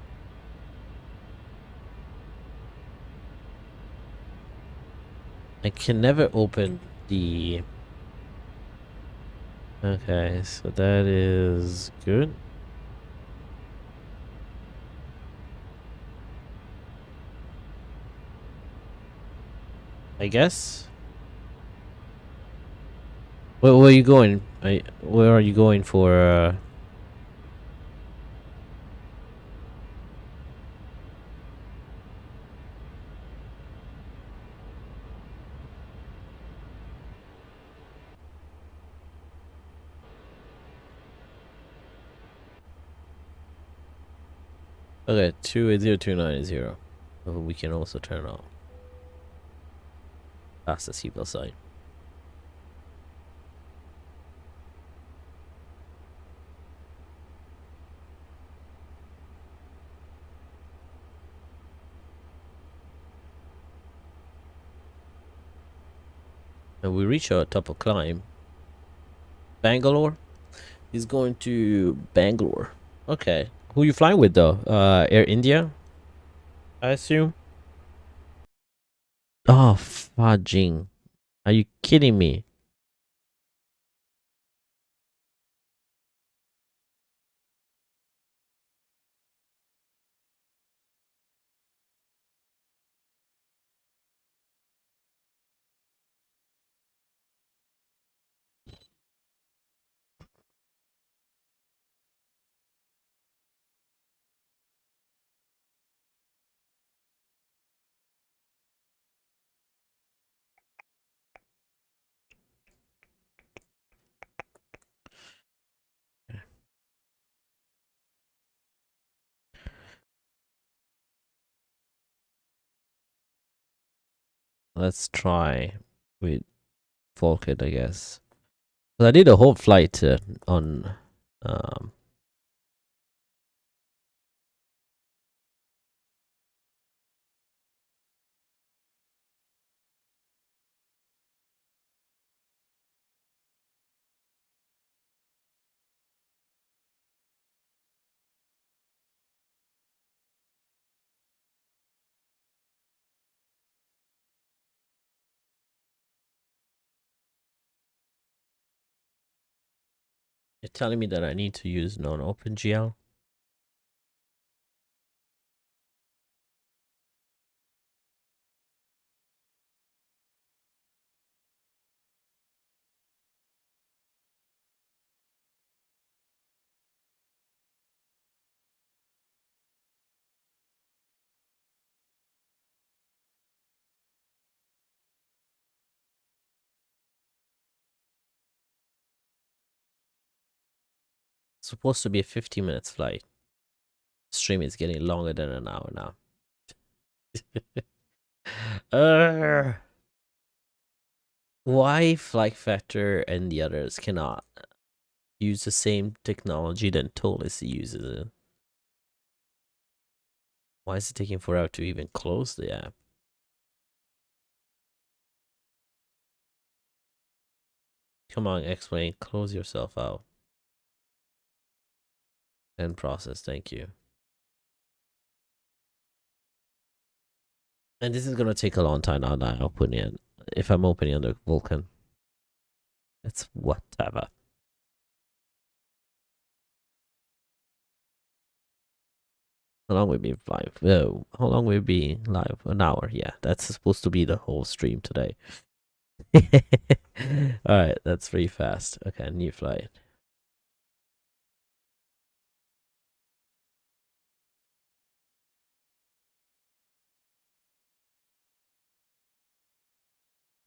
I can never open the. Okay, so that is good. I guess. Where are you going? Where are you going for? Okay, 280-290. We can also turn off. That's the seatbelt sign. And we reach our top of climb. Bangalore? He's going to Bangalore. Okay. Who you flying with though? Air India? I assume? Oh, fudging. Are you kidding me? Let's try with Falcon, I guess. But I did a whole flight on um you're telling me that I need to use non-OpenGL? Supposed to be a 50 minutes flight. Stream is getting longer than an hour now. Why Flight Factor and the others cannot use the same technology that Tolis uses it? Why is it taking forever to even close the app? Come on, explain. Close yourself out. End process, thank you. And this is gonna take a long time now that I open it. If I'm opening under Vulkan. It's whatever. How long will we be live? How long will we be live? An hour, yeah. That's supposed to be the whole stream today. Alright, that's pretty fast. Okay, new flight.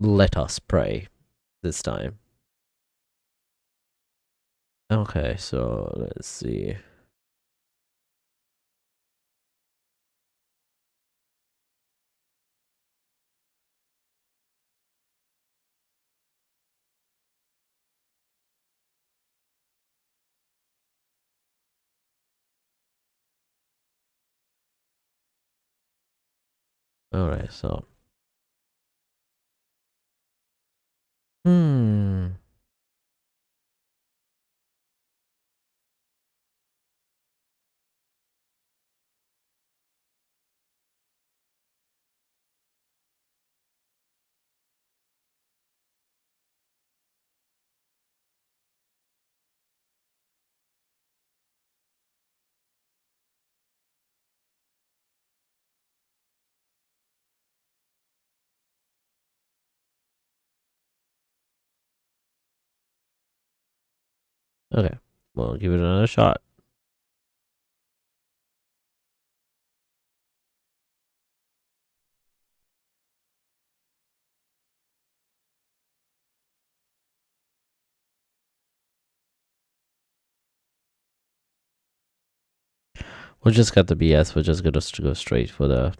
Let us pray this time. Okay, so let's see. Alright, so. Hmm. Okay, well, give it another shot. We'll just got the BS. We're just gonna go straight for the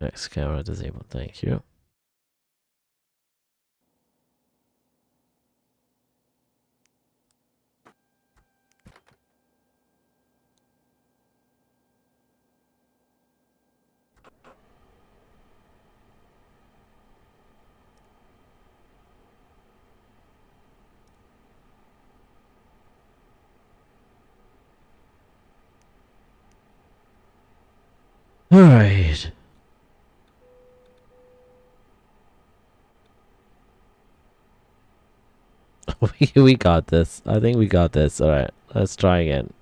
next camera disabled. Thank you. All right. We got this. I think we got this. All right. Let's try again.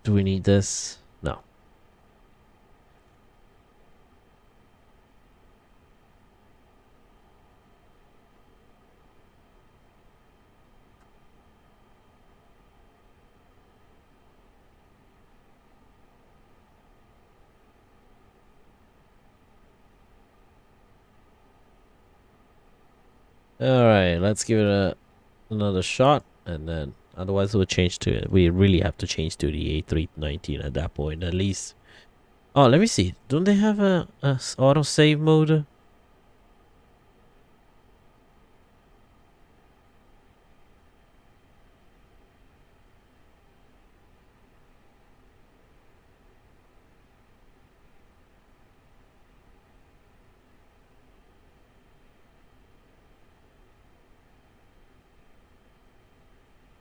Do we need this? No. All right. Let's give it another shot, and then otherwise we'll change to it. We really have to change to the A319 at that point, at least. Oh, let me see. Don't they have a auto save mode?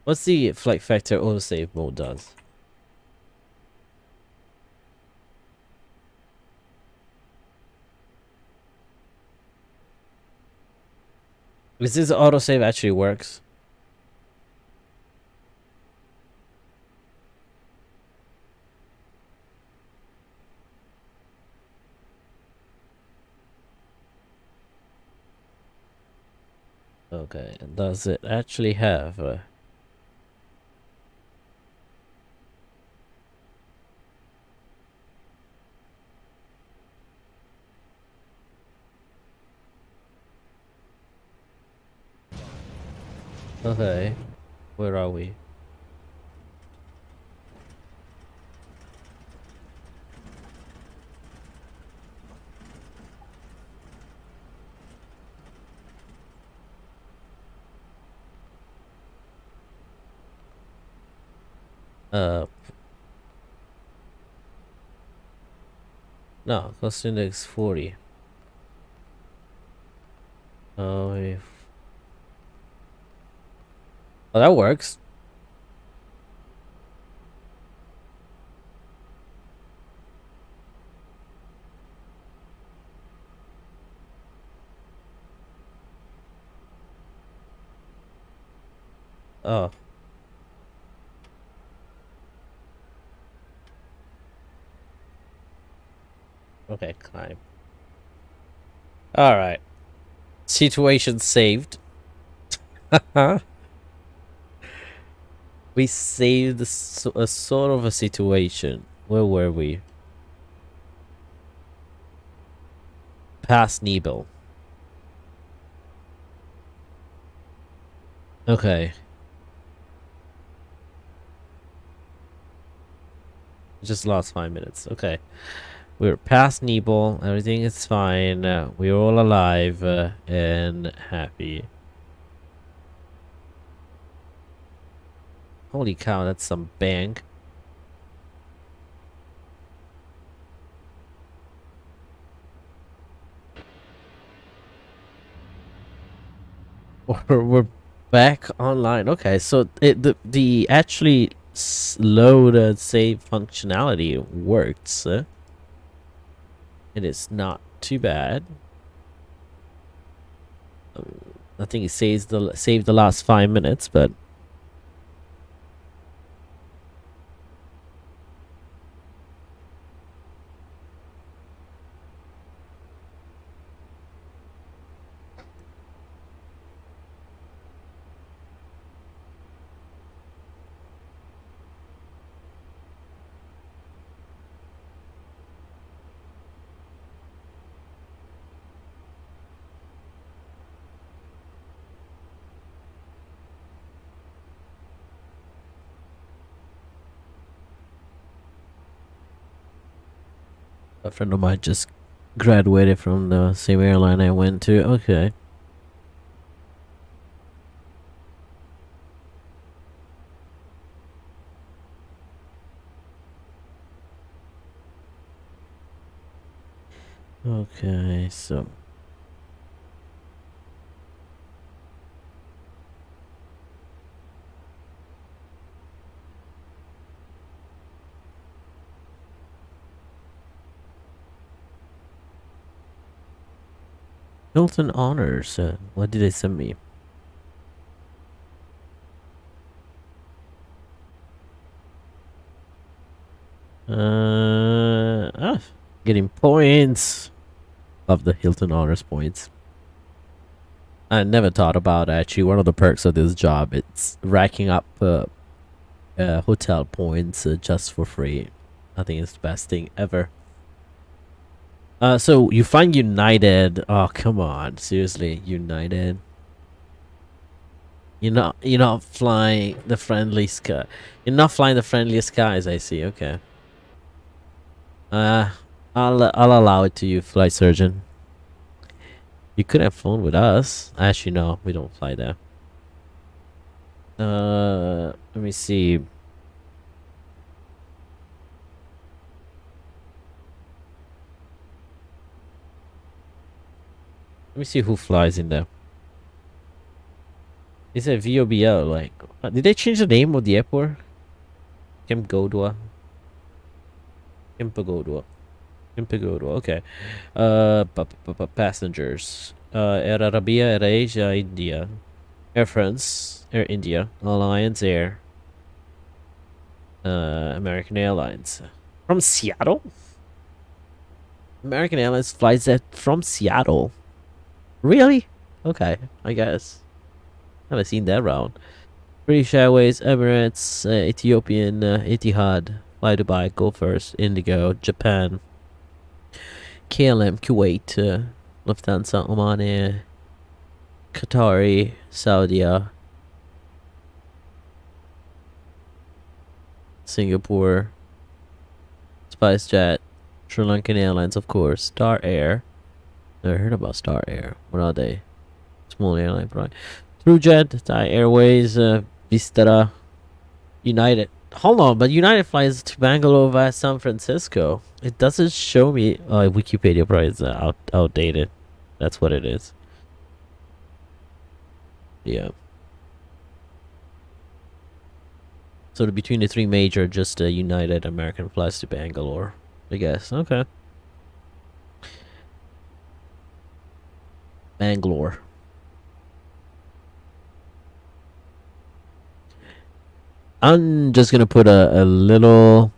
What's the flight factor autosave mode does? Is this autosave actually works? Okay, and does it actually have okay, where are we? Uh, no, cost index 40. Oh, oh, that works. Oh, okay, climb. All right, situation saved. We saved a sort of a situation. Where were we? Past Nebel. Okay. Just lost 5 minutes. Okay. We're past Nebel. Everything is fine. We're all alive and happy. Holy cow, that's some bank. We're back online. Okay, so the actually load and save functionality works. It is not too bad. I think it saved the last 5 minutes, but a friend of mine just graduated from the same airline I went to. Okay. Okay, so Hilton Honors. What did they send me? Ah, getting points. Love the Hilton Honors points. I never thought about actually one of the perks of this job. It's racking up hotel points just for free. I think it's the best thing ever. So you find United. Oh, come on. Seriously, United. You're not flying the friendly sky. You're not flying the friendliest skies, I see. Okay. Uh I'll allow it to you, flight surgeon. You could have flown with us. Actually no, we don't fly there. Let me see. Let me see who flies in there. It's a VOBL, like did they change the name of the airport? Kemgodwa. Kimpagodwa. Kimpagodwa, okay. Passengers. Air Arabia, Air Asia, India. Air France, Air India, Alliance Air, American Airlines. From Seattle? American Airlines flies that from Seattle. Really? Okay, I guess. Haven't seen that round. British Airways, Emirates, Ethiopian, Etihad, Fly Dubai, Go First, Indigo, Japan, KLM, Kuwait, Lufthansa, Oman Air, Qatari, Saudia, Singapore, SpiceJet, Sri Lankan Airlines, of course, Star Air. Never heard about Star Air. What are they? Small airline, right? TrueJet, Thai Airways, Vistara, United. Hold on, but United flies to Bangalore via San Francisco. It doesn't show me. Wikipedia probably is outdated. That's what it is. Yeah. So between the three major, just United American flies to Bangalore, I guess. Okay. Bangalore. I'm just gonna put a little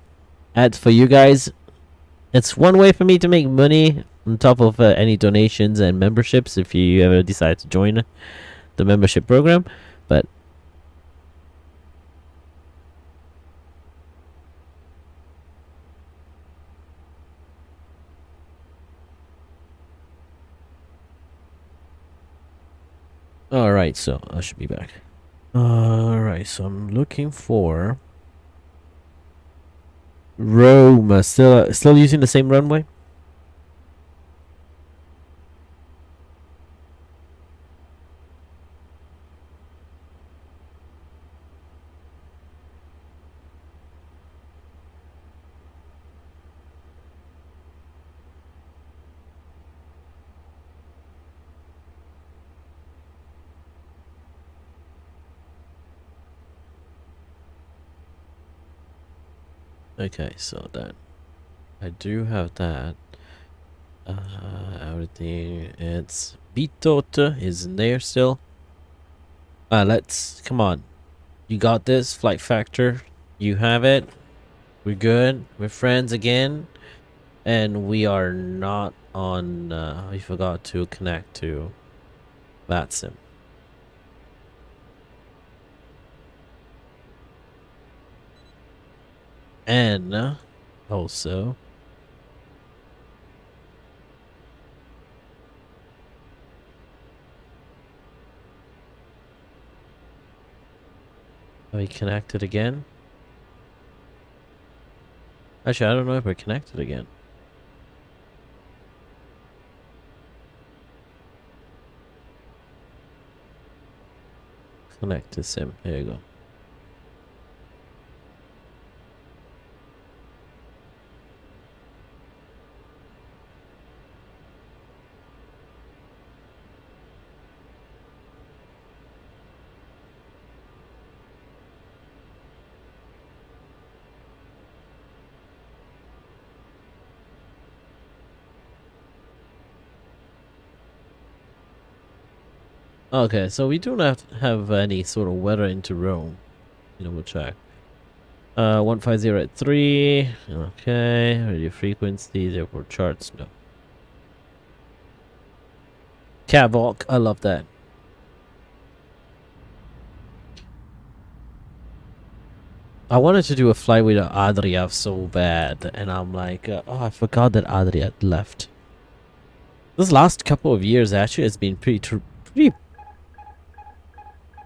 ad for you guys. It's one way for me to make money on top of any donations and memberships if you ever decide to join the membership program. But alright, so I should be back. Alright, so I'm looking for Rome. Still using the same runway? Okay, so that I do have that. Everything. It's Bitot is in there still. Let's come on. You got this, flight factor. You have it. We're good. We're friends again. And we are not on we forgot to connect to VATSIM. And also are we connected again? Actually, I don't know if we're connected again. Connect to SIM. There you go. Okay, so we do not have any sort of weather into Rome. You know, we'll check. 15083. Okay, radio frequencies, airport charts. No. Cavok, I love that. I wanted to do a flight with Adria so bad, and I'm like, oh, I forgot that Adria left. This last couple of years actually has been pretty.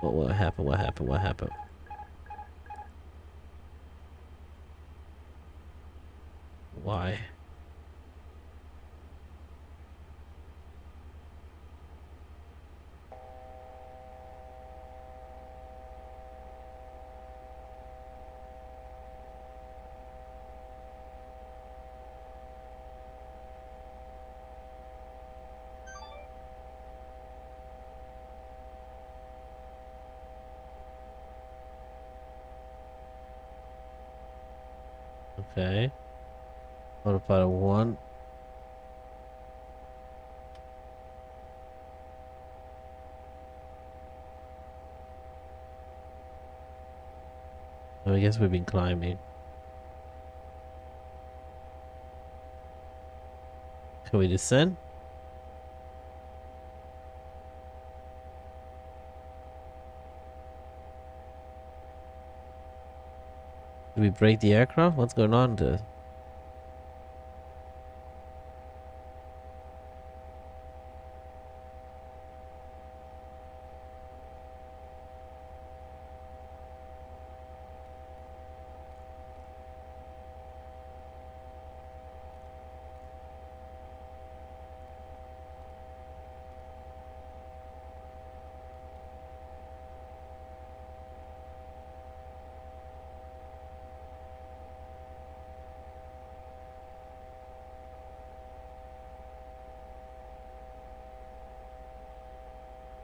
What happened? What happened? What happened? Why? Okay. Autopilot 1. I guess we've been climbing. Can we descend? Did we break the aircraft? What's going on there?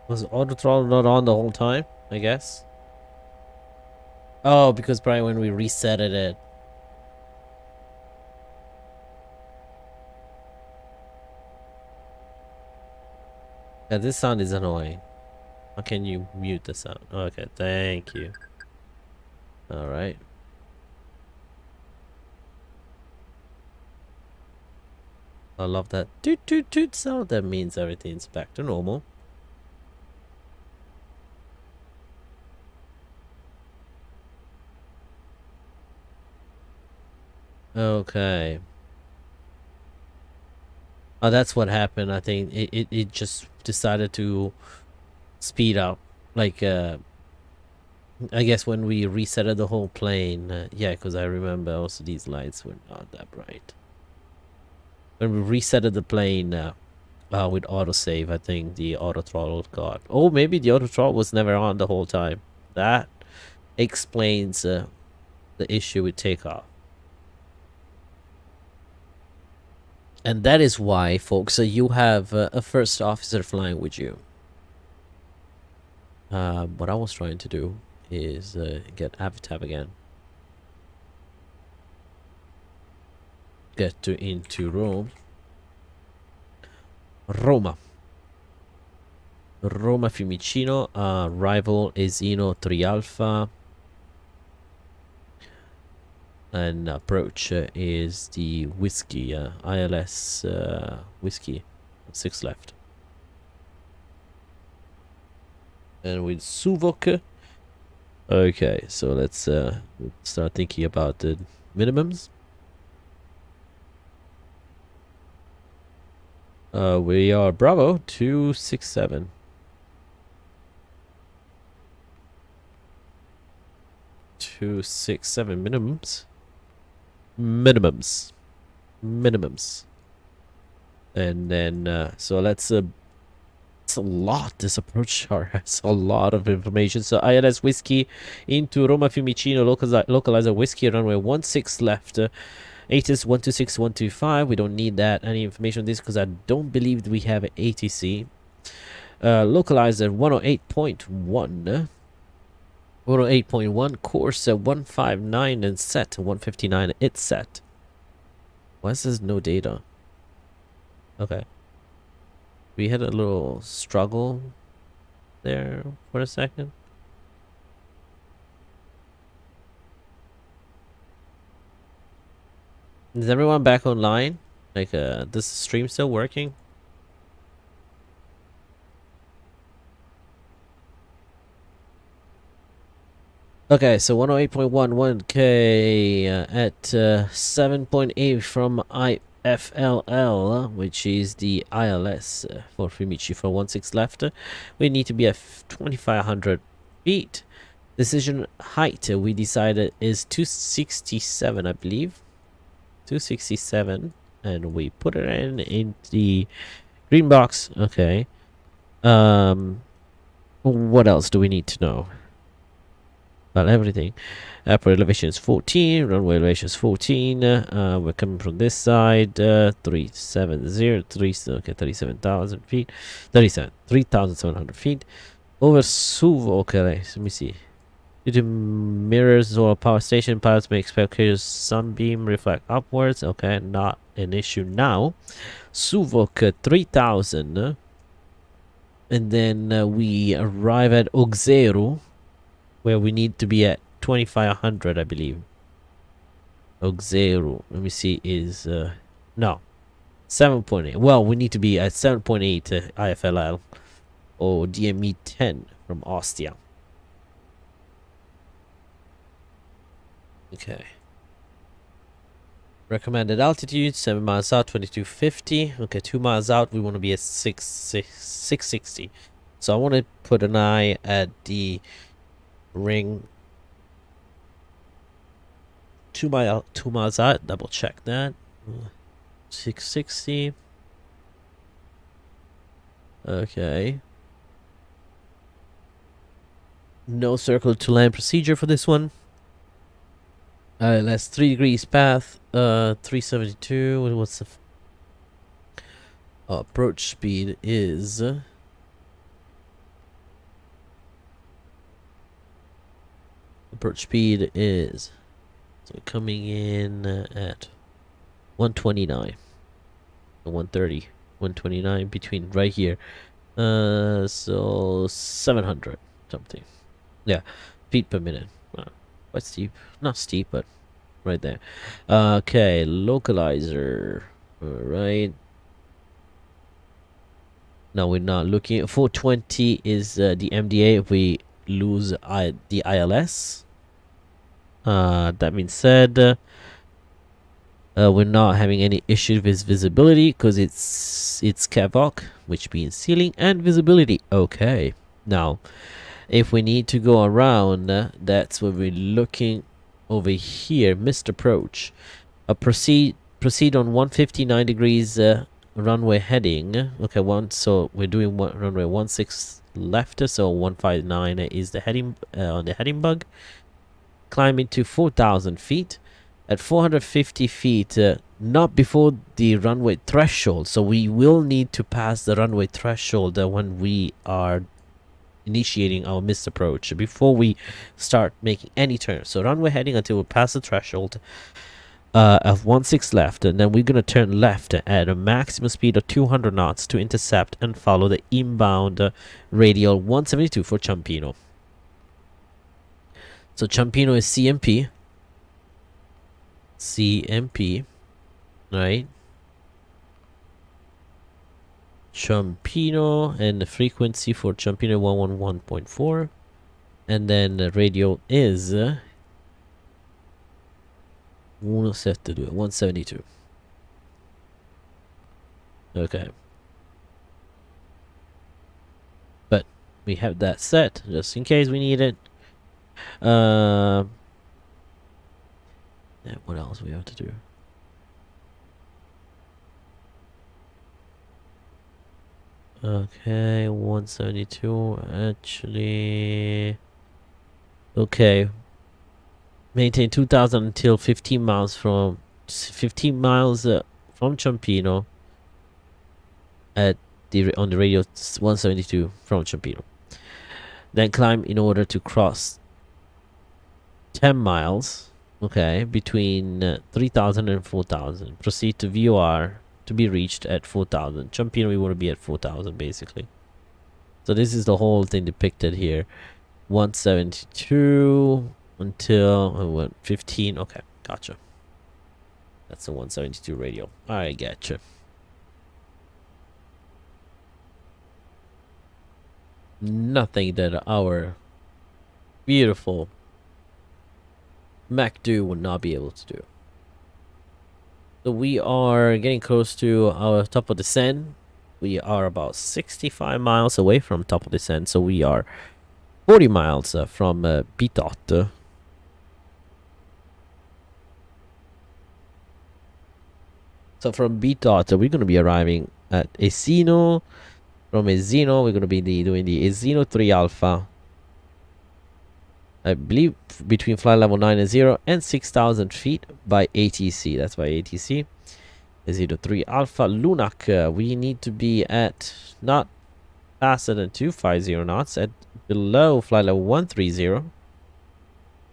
Was auto throttle not on the whole time? I guess. Oh, because probably when we resetted it. Yeah, this sound is annoying. How can you mute the sound? Okay, thank you. Alright. I love that toot toot toot sound. That means everything's back to normal. Okay. Oh, that's what happened. I think it just decided to speed up. Like, I guess when we resetted the whole plane. Yeah, because I remember also these lights were not that bright. When we resetted the plane with autosave, I think the auto throttle got... Oh, maybe the auto throttle was never on the whole time. That explains the issue with takeoff. And that is why, folks, you have a first officer flying with you. What I was trying to do is get Avitab again. Get into Rome. Roma Fiumicino, rival Esino 3 Alpha. And approach is the whiskey, ILS whiskey, 6 left. And with Suvok. Okay, so let's start thinking about the minimums. We are Bravo 267. Minimums. And then so let's it's a lot. This approach chart has a lot of information. So ILS whiskey into Roma Fiumicino, localizer whiskey, runway 16 left. ATIS 126 125. We don't need that any information on this because I don't believe we have an ATC. Localizer 108.1. 108.1, course 159 and set 159. It's set. Why is there no data? Okay. We had a little struggle there for a second. Is everyone back online? Like, this stream still working? Okay, so 108.11k at 7.8 from IFLL, which is the ILS for Fimichi for 16 left. We need to be at 2,500 feet. Decision height we decided is 267, I believe. 267, and we put it in the green box. Okay. What else do we need to know? Well, everything. Airport elevation is 14, runway elevation is 14. We're coming from this side. 37,000 feet. 3,700 feet. Over Suv. Okay, let me see. Due to mirrors or power station, pilots may expect occasional sunbeam reflect upwards. Okay, not an issue now. Suvok 3000. And then we arrive at Ogzeru, where we need to be at 2,500, I believe. Ogzeru, let me see, is no, 7.8. Well, we need to be at 7.8 IFLL or DME 10 from Ostia. Okay. Recommended altitude 7 miles out, 2250. Okay, 2 miles out, we want to be at 660. So I want to put an eye at the ring. 2 miles out. Double check that. 660. Okay. No circle to land procedure for this one. That's 3 degrees path. 372. What's the approach speed is? Approach speed is so coming in at 129, 130, 129 between right here. So 700 something. Yeah, feet per minute. Quite steep. Not steep, but right there. Okay, localizer. Alright. No, we're not looking. 420 is the MDA if we lose the ILS. That being said, we're not having any issues with visibility because it's CAVOC, which means ceiling and visibility. Okay. Now, if we need to go around, that's what we're looking over here. Missed approach. Proceed on 159 degrees runway heading. Okay, so we're doing runway 16 left, so 159 is the heading on the heading bug. Climbing to 4,000 feet. At 450 feet, not before the runway threshold. So we will need to pass the runway threshold when we are initiating our missed approach before we start making any turns. So runway heading until we pass the threshold of 16 left, and then we're gonna turn left at a maximum speed of 200 knots to intercept and follow the inbound radial 172 for Ciampino. So Ciampino is CMP, right? Ciampino, and the frequency for Ciampino 111.4, and then the radio is 172. Okay, but we have that set just in case we need it. What else we have to do? Okay, 172 actually. Okay, maintain 2,000 until 15 miles from Ciampino at on the radio 172 from Ciampino. Then climb in order to cross 10 miles. Okay, between 3,000 and 4,000. Proceed to VOR to be reached at 4,000. Ciampino, we want to be at 4,000 basically. So this is the whole thing depicted here. 172 until 15. Okay, gotcha. That's the 172 radial. I gotcha. Nothing that our beautiful Mac do would not be able to do. So we are getting close to our top of descent. We are about 65 miles away from top of descent. So we are 40 miles from Bitot. So from Bitot, we're going to be arriving at Esino. From Esino, we're going to be doing the Esino 3 Alpha. I believe between flight level 9 and 0 and 6,000 feet by ATC. That's by ATC. Esino 3 Alpha Lunac. We need to be at not faster than 250 knots, at below flight level 130.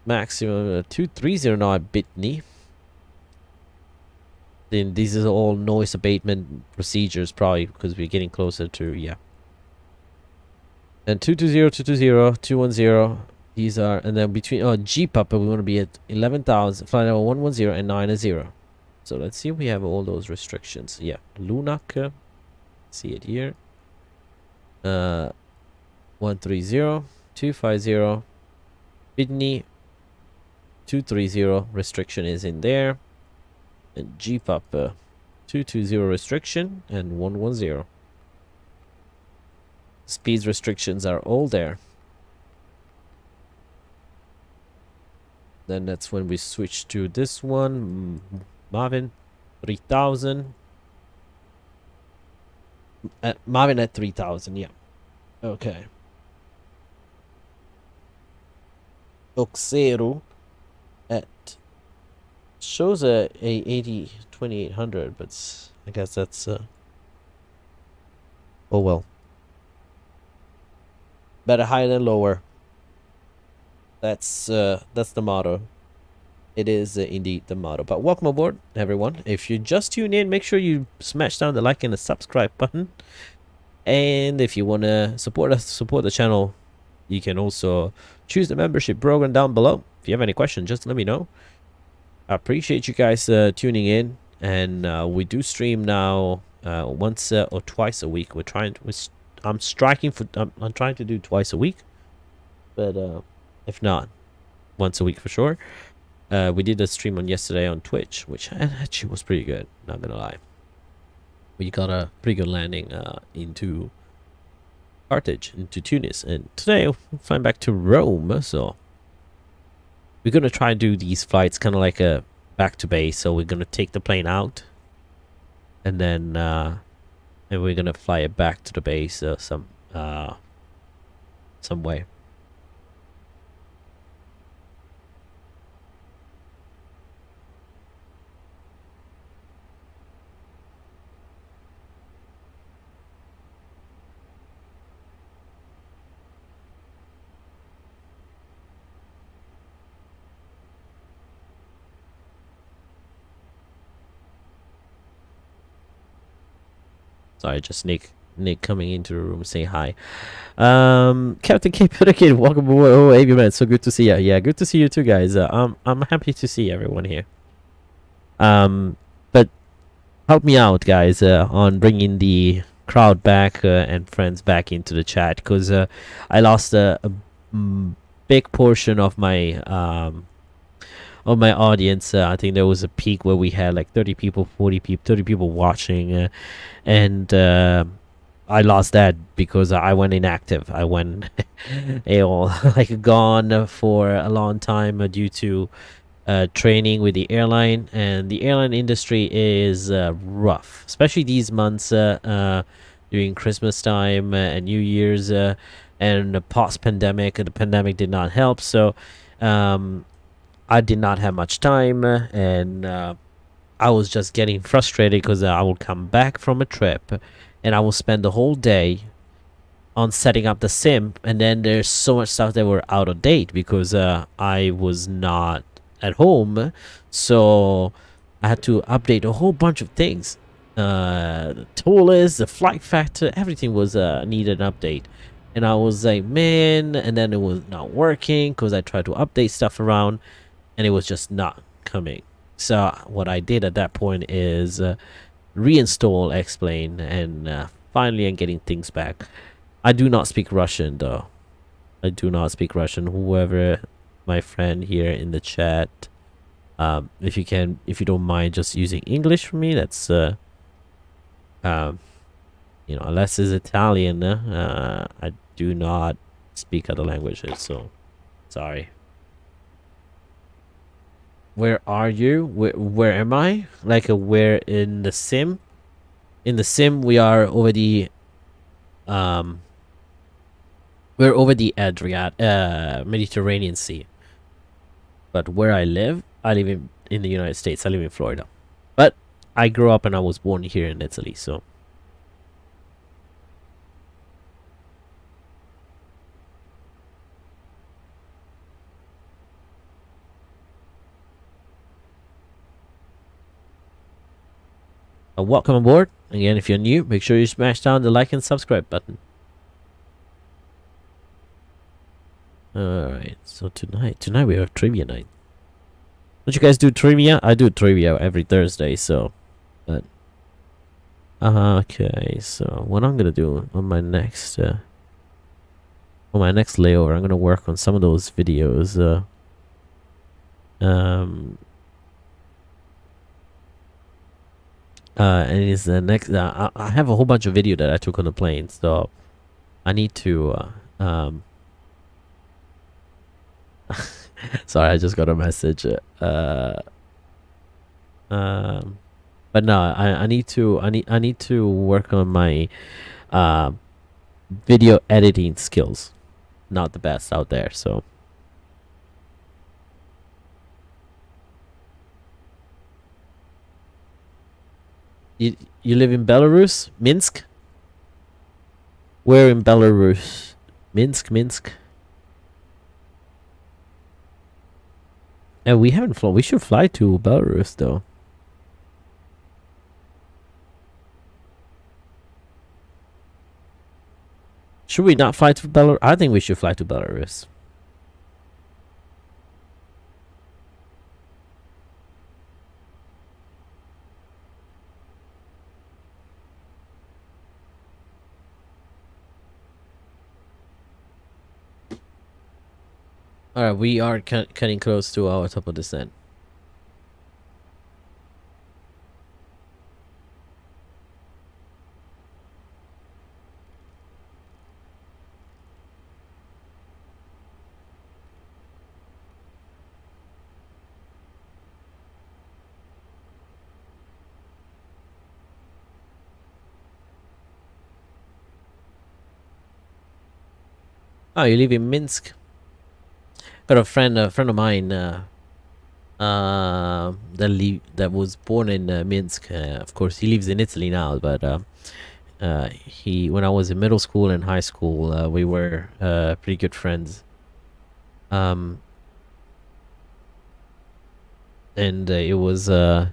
Maximum 230 knot Bitney. Then these are all noise abatement procedures, probably because we're getting closer to, yeah. And 220, 220, 210. These are, and then between GPUP, we want to be at 11,000, flight level 110 and 90. So let's see if we have all those restrictions. Yeah, Lunac, see it here. 130, 250, Bidney, 230 restriction is in there. And GPUP 220 restriction and 110. Speed restrictions are all there. Then that's when we switch to this one, Marvin 3000. Marvin at 3000, yeah. Okay. Oxero at shows a 2800, but I guess that's oh well. Better higher than lower. That's the motto. It is indeed the motto. But welcome aboard, everyone. If you just tune in, make sure you smash down the like and the subscribe button. And if you want to support the channel, you can also choose the membership program down below. If you have any questions, just let me know. I appreciate you guys tuning in, and we do stream now once or twice a week. I'm trying to do twice a week, but if not, once a week for sure. We did a stream on yesterday on Twitch, which actually was pretty good, not gonna lie. We got a pretty good landing into Carthage, into Tunis, and today we're flying back to Rome. So we're gonna try and do these flights kind of like a back to base. So we're gonna take the plane out, and then we're gonna fly it back to the base some way. Sorry, just Nick coming into the room saying hi. Captain K. Pelican, welcome aboard. Oh, AvioMan, so good to see you. Yeah, good to see you too, guys. I'm happy to see everyone here. But help me out, guys, on bringing the crowd back and friends back into the chat, because I lost a big portion of my audience. I think there was a peak where we had like 30 people, 40 people, 30 people watching, and I lost that because I went inactive. I went like gone for a long time due to training with the airline, and the airline industry is rough, especially these months during Christmas time and New Year's, and post-pandemic. The pandemic did not help, so I did not have much time, and I was just getting frustrated because I will come back from a trip and I will spend the whole day on setting up the sim, and then there's so much stuff that were out of date because I was not at home, so I had to update a whole bunch of things. The tool list, the flight factor, everything was needed an update. And I was like, man, and then it was not working because I tried to update stuff around and it was just not coming. So what I did at that point is reinstall Explain, and finally I'm getting things back. I do not speak Russian though. I do not speak Russian. Whoever, my friend here in the chat, if you don't mind just using English for me, that's you know, unless it's Italian, I do not speak other languages, so sorry. Where are you? Where am I? Like where in the sim? In the sim, we are over the we're over the Mediterranean Sea. But where I live in the United States. I live in Florida, but I grew up and I was born here in Italy. So welcome aboard. Again, if you're new, make sure you smash down the like and subscribe button. Alright, so tonight we have trivia night. Don't you guys do trivia? I do trivia every Thursday, so but okay, so what I'm gonna do on my next layover, I'm gonna work on some of those videos. And it's the next. I have a whole bunch of video that I took on the plane, so I need to. Sorry, I just got a message. But no, I need to work on my video editing skills. Not the best out there, so. You live in Belarus? Minsk? Where in Belarus? Minsk. And we haven't flown. We should fly to Belarus though. Should we not fly to Belarus? I think we should fly to Belarus. Alright, we are cutting close to our top of descent. Oh, you live in Minsk? Got a friend of mine that was born in Minsk. Of course, he lives in Italy now, but he when I was in middle school and high school, we were pretty good friends. And it was where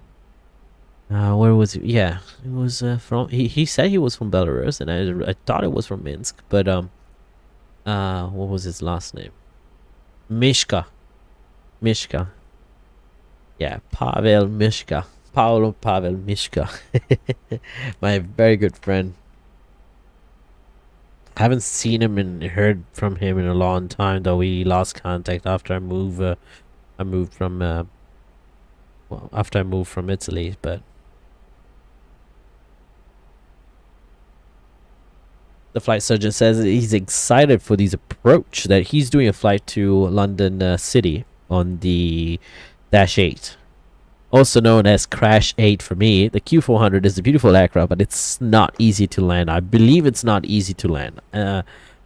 was it? Yeah, it was from. He said he was from Belarus, and I thought it was from Minsk, but what was his last name? Mishka. Yeah, Pavel Mishka. Paolo Pavel Mishka. My very good friend. I haven't seen him and heard from him in a long time, though we lost contact after I moved from after I moved from Italy, but the flight surgeon says he's excited for this approach, that he's doing a flight to London City on the Dash 8. Also known as Crash 8 for me. The Q400 is a beautiful aircraft, but it's not easy to land. I believe it's not easy to land.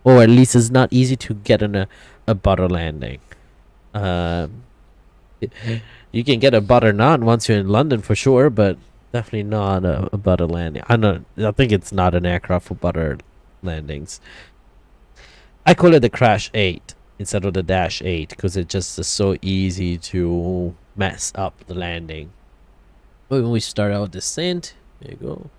Or at least it's not easy to get on a butter landing. You can get a butter knot once you're in London for sure, but definitely not a butter landing. I think it's not an aircraft for butter landings. I call it the Crash 8 instead of the Dash 8 because it just is so easy to mess up the landing. But when we start our descent, there you go.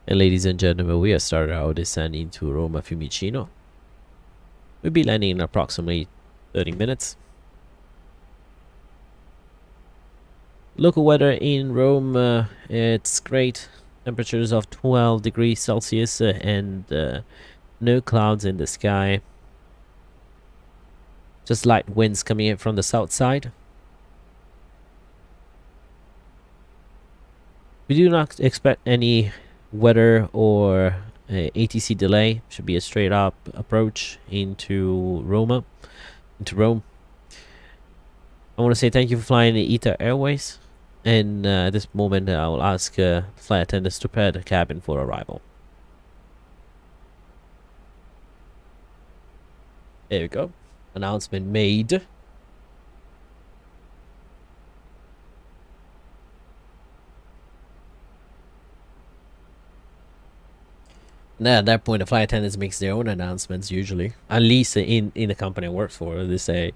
And ladies and gentlemen, we have started our descent into Roma Fiumicino. We'll be landing in approximately 30 minutes. Local weather in Rome, it's great. Temperatures of 12 degrees Celsius and no clouds in the sky. Just light winds coming in from the south side. We do not expect any weather or ATC delay. Should be a straight up approach into Rome. I want to say thank you for flying the ITA Airways. And at this moment, I will ask flight attendants to prepare the cabin for arrival. There we go. Announcement made. Now, at that point, the flight attendants makes their own announcements usually. At least in the company I work for, they say.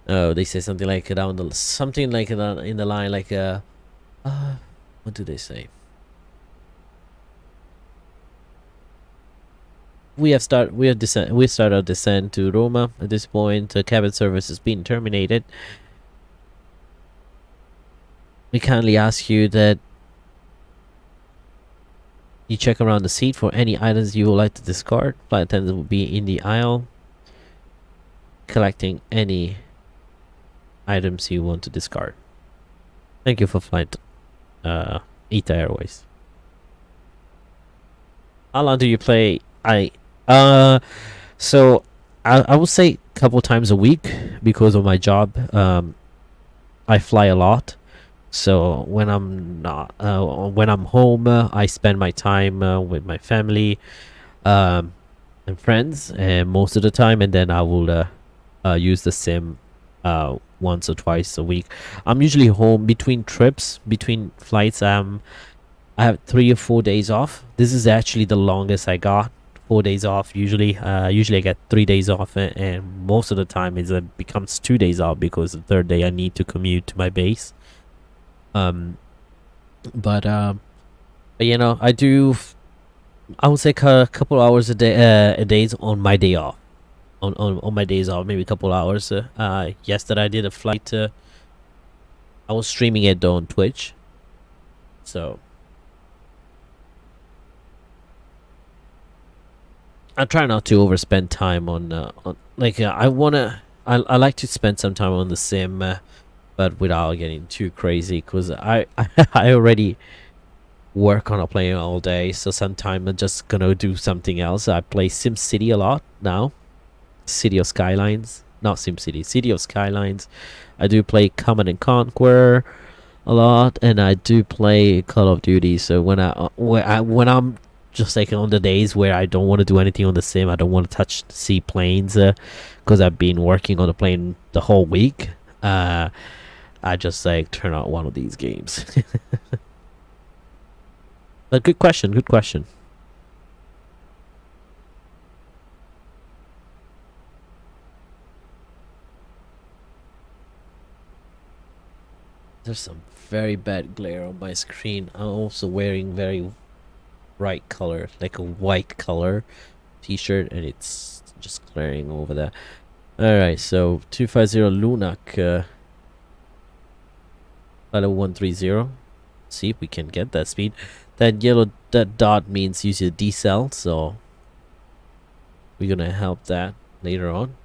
Oh, they say something like in the line like what do they say? We started our descent to Roma. At this point, cabin service has been terminated. We kindly ask you that you check around the seat for any items you would like to discard. Flight attendants will be in the aisle collecting any items you want to discard. Thank you for flight ITA Airways. How long do you play? So I would say a couple times a week because of my job. I fly a lot, so when I'm home, I spend my time with my family and friends, and most of the time, and then I will use the sim once or twice a week. I'm usually home between trips, between flights. I have 3 or 4 days off. This is actually the longest I got. 4 days off usually. Usually I get 3 days off, and most of the time it becomes 2 days off because the third day I need to commute to my base. But you know, I would say a couple hours a days on my day off. On my days off, maybe a couple hours. Yesterday I did a flight. I was streaming it on Twitch, so I try not to overspend time on I like to spend some time on the sim, but without getting too crazy, because I already work on a plane all day, so sometimes I'm just gonna do something else. I play SimCity a lot now. City of Skylines, not SimCity, City of Skylines. I do play Command and Conquer a lot, and I do play Call of Duty. So when I'm just like on the days where I don't want to do anything on the sim, I don't want to touch seaplanes because I've been working on the plane the whole week. I just like turn out one of these games. But good question. There's some very bad glare on my screen. I'm also wearing very bright color, like a white color t-shirt, and it's just glaring over that. Alright, so 250 Lunac, Pilot 130. See if we can get that speed. That dot means use your decel, so we're gonna help that later on.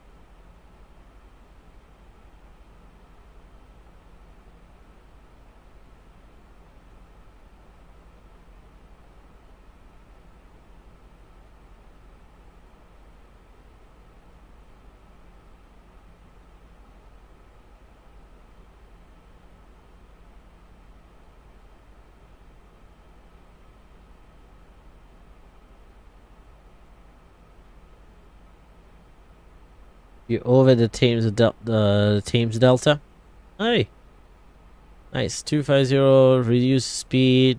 You're over the Thames Delta. Hey, nice. 250, reduce speed.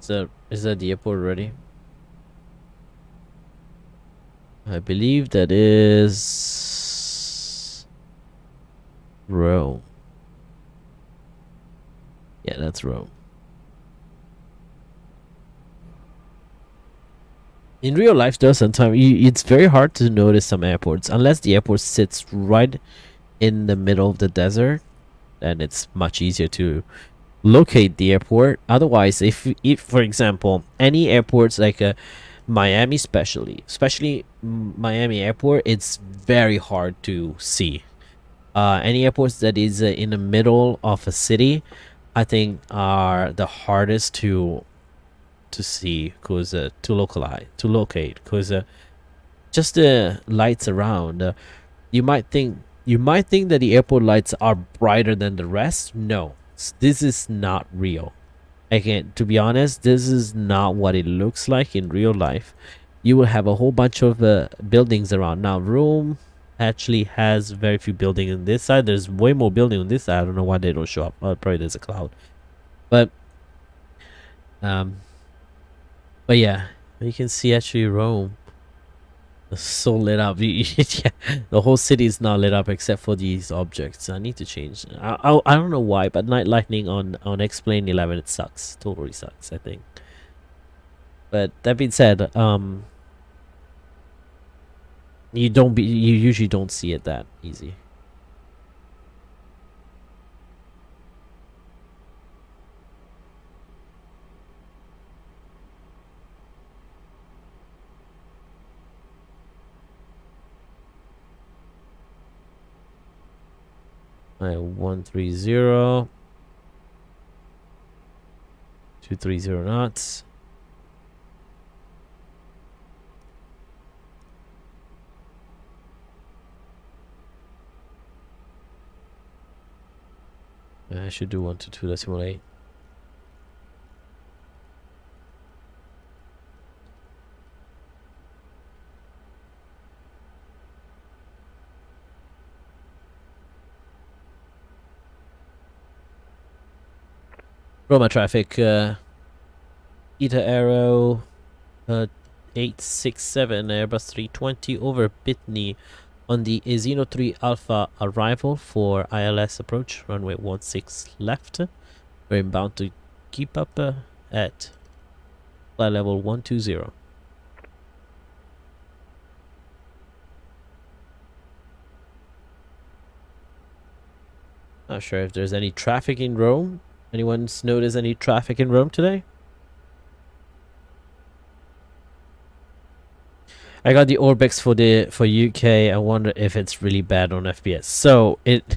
So is that the airport already? I believe that is Rome. Yeah, that's Rome. In real life, though, sometimes it's very hard to notice some airports unless the airport sits right in the middle of the desert. Then it's much easier to locate the airport. Otherwise, if for example, any airports like Miami, especially Miami airport, it's very hard to see. Any airports that is in the middle of a city, I think are the hardest to see, cause to locate, cause just the lights around. You might think that the airport lights are brighter than the rest. No, this is not real. Again, to be honest, this is not what it looks like in real life. You will have a whole bunch of buildings around. Now, Rome actually has very few buildings on this side. There's way more building on this side. I don't know why they don't show up. Probably there's a cloud. But um, but yeah, you can see actually Rome is so lit up. Yeah, the whole city is not lit up except for these objects. I need to change. I don't know why, but night lightning on X-Plane 11 it sucks. Totally sucks. I think. But that being said, you usually don't see it that easy. Alright, 130 230 knots. I should do 122.8. Roma traffic, ITA Aero 867 Airbus 320 over Bitney on the Azino 3 Alpha arrival for ILS approach, runway 16 left. We're inbound to keep up at flight level 120. Not sure if there's any traffic in Rome. Anyone's noticed any traffic in Rome today? I got the Orbix for UK. I wonder if it's really bad on FPS. So it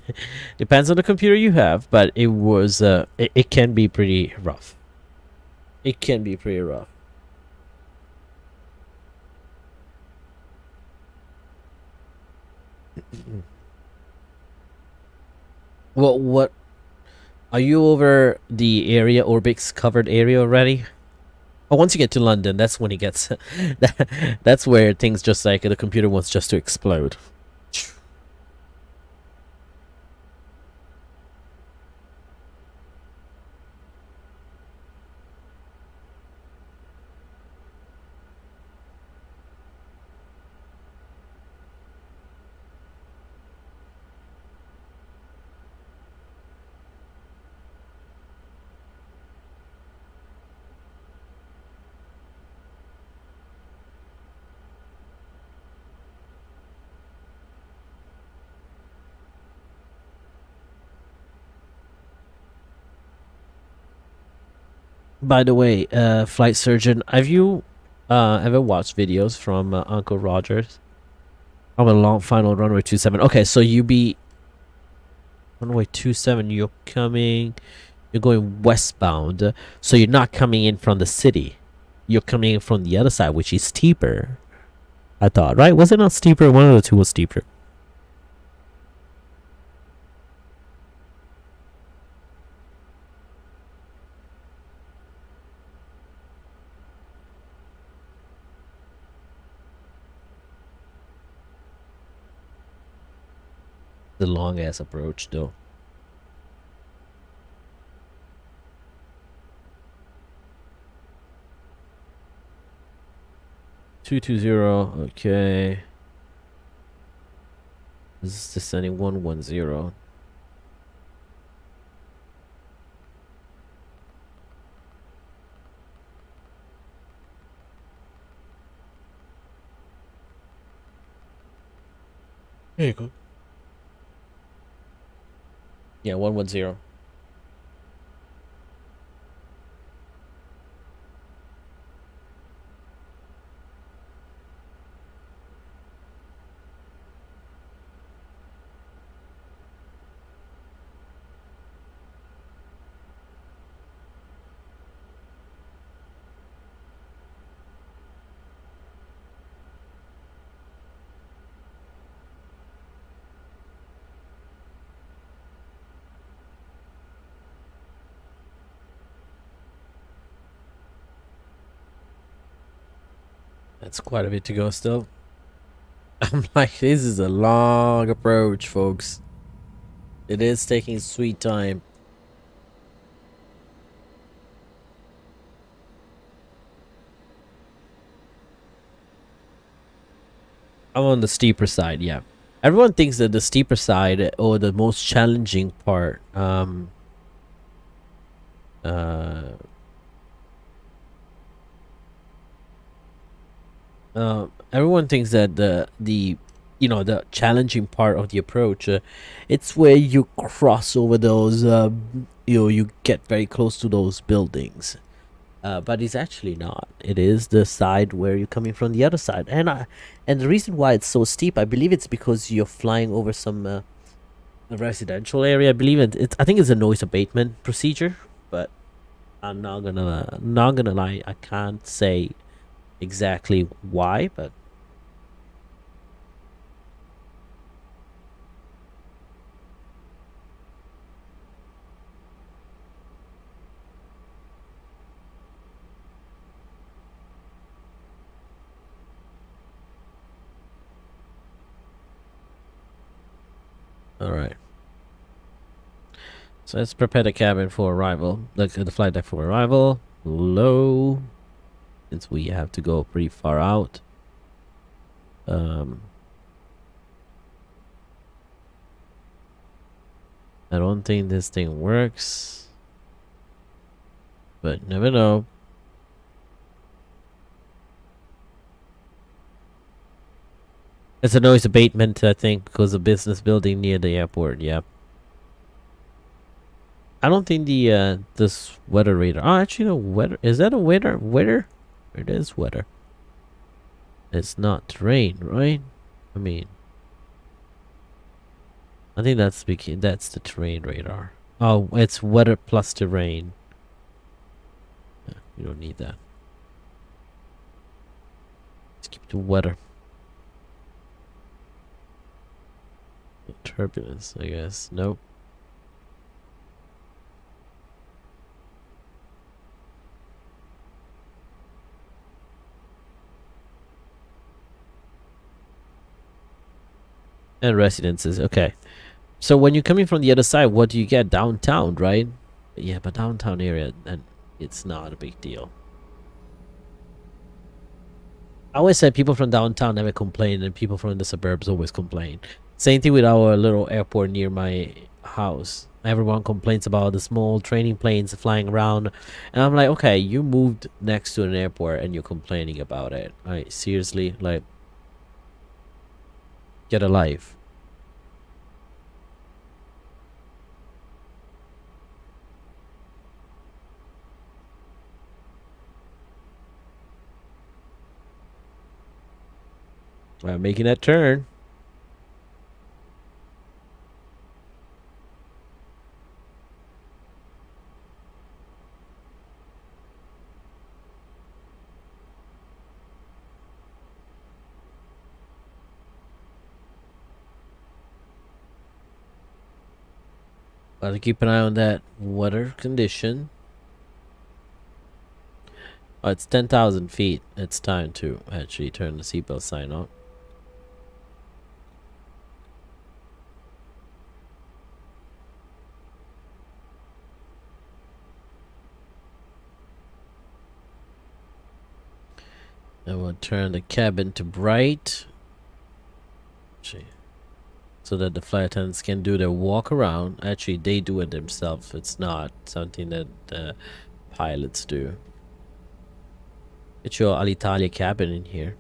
depends on the computer you have, but it can be pretty rough. It can be pretty rough. Well, what are you over the area, Orbix covered area already? Oh, once you get to London, that's when it gets that's where things just like the computer wants just to explode. By the way, flight surgeon, have you ever watched videos from Uncle Rogers? From a long final runway 27. Okay, so you be runway 27. You're going westbound, so you're not coming in from the city. You're coming in from the other side, which is steeper. I thought, right? Was it not steeper? One of the two was steeper. The long ass approach, though. 220. Okay. This is descending 110. There you go. Yeah, 110. That's quite a bit to go still. I'm like, this is a long approach, folks. It is taking sweet time. I'm on the steeper side, yeah. Everyone thinks that the steeper side or the most challenging part, uh, everyone thinks that the the challenging part of the approach, it's where you cross over those, you get very close to those buildings. But it's actually not. It is the side where you're coming from the other side, and the reason why it's so steep, I believe it's because you're flying over some a residential area. I believe I think it's a noise abatement procedure, but I'm not gonna lie. I can't say exactly why, but all right. So let's prepare the cabin for arrival. The flight deck for arrival. Low, since we have to go pretty far out. I don't think this thing works, but never know. It's a noise abatement, I think, because of business building near the airport. Yeah. I don't think the this weather radar. Oh, actually, no weather. Is that a weather? Weather? It is weather. It's not terrain, right? I mean, I think that's the terrain radar. Oh, it's weather plus terrain. Yeah, you don't need that. Let's keep the weather. Turbulence, I guess. Nope. And residences. Okay. So when you're coming from the other side, what do you get? Downtown, right? Yeah, but downtown area, and it's not a big deal. I always said people from downtown never complain, and people from the suburbs always complain. Same thing with our little airport near my house. Everyone complains about the small training planes flying around, and I'm like, okay, you moved next to an airport and you're complaining about it. Right? Seriously, like, get a life. I'm making that turn. Gotta keep an eye on that weather condition. Oh, it's 10,000 feet. It's time to actually turn the seatbelt sign on. I will turn the cabin to bright. So that the flight attendants can do their walk around. Actually, they do it themselves. It's not something that the pilots do. Get your Alitalia cabin in here.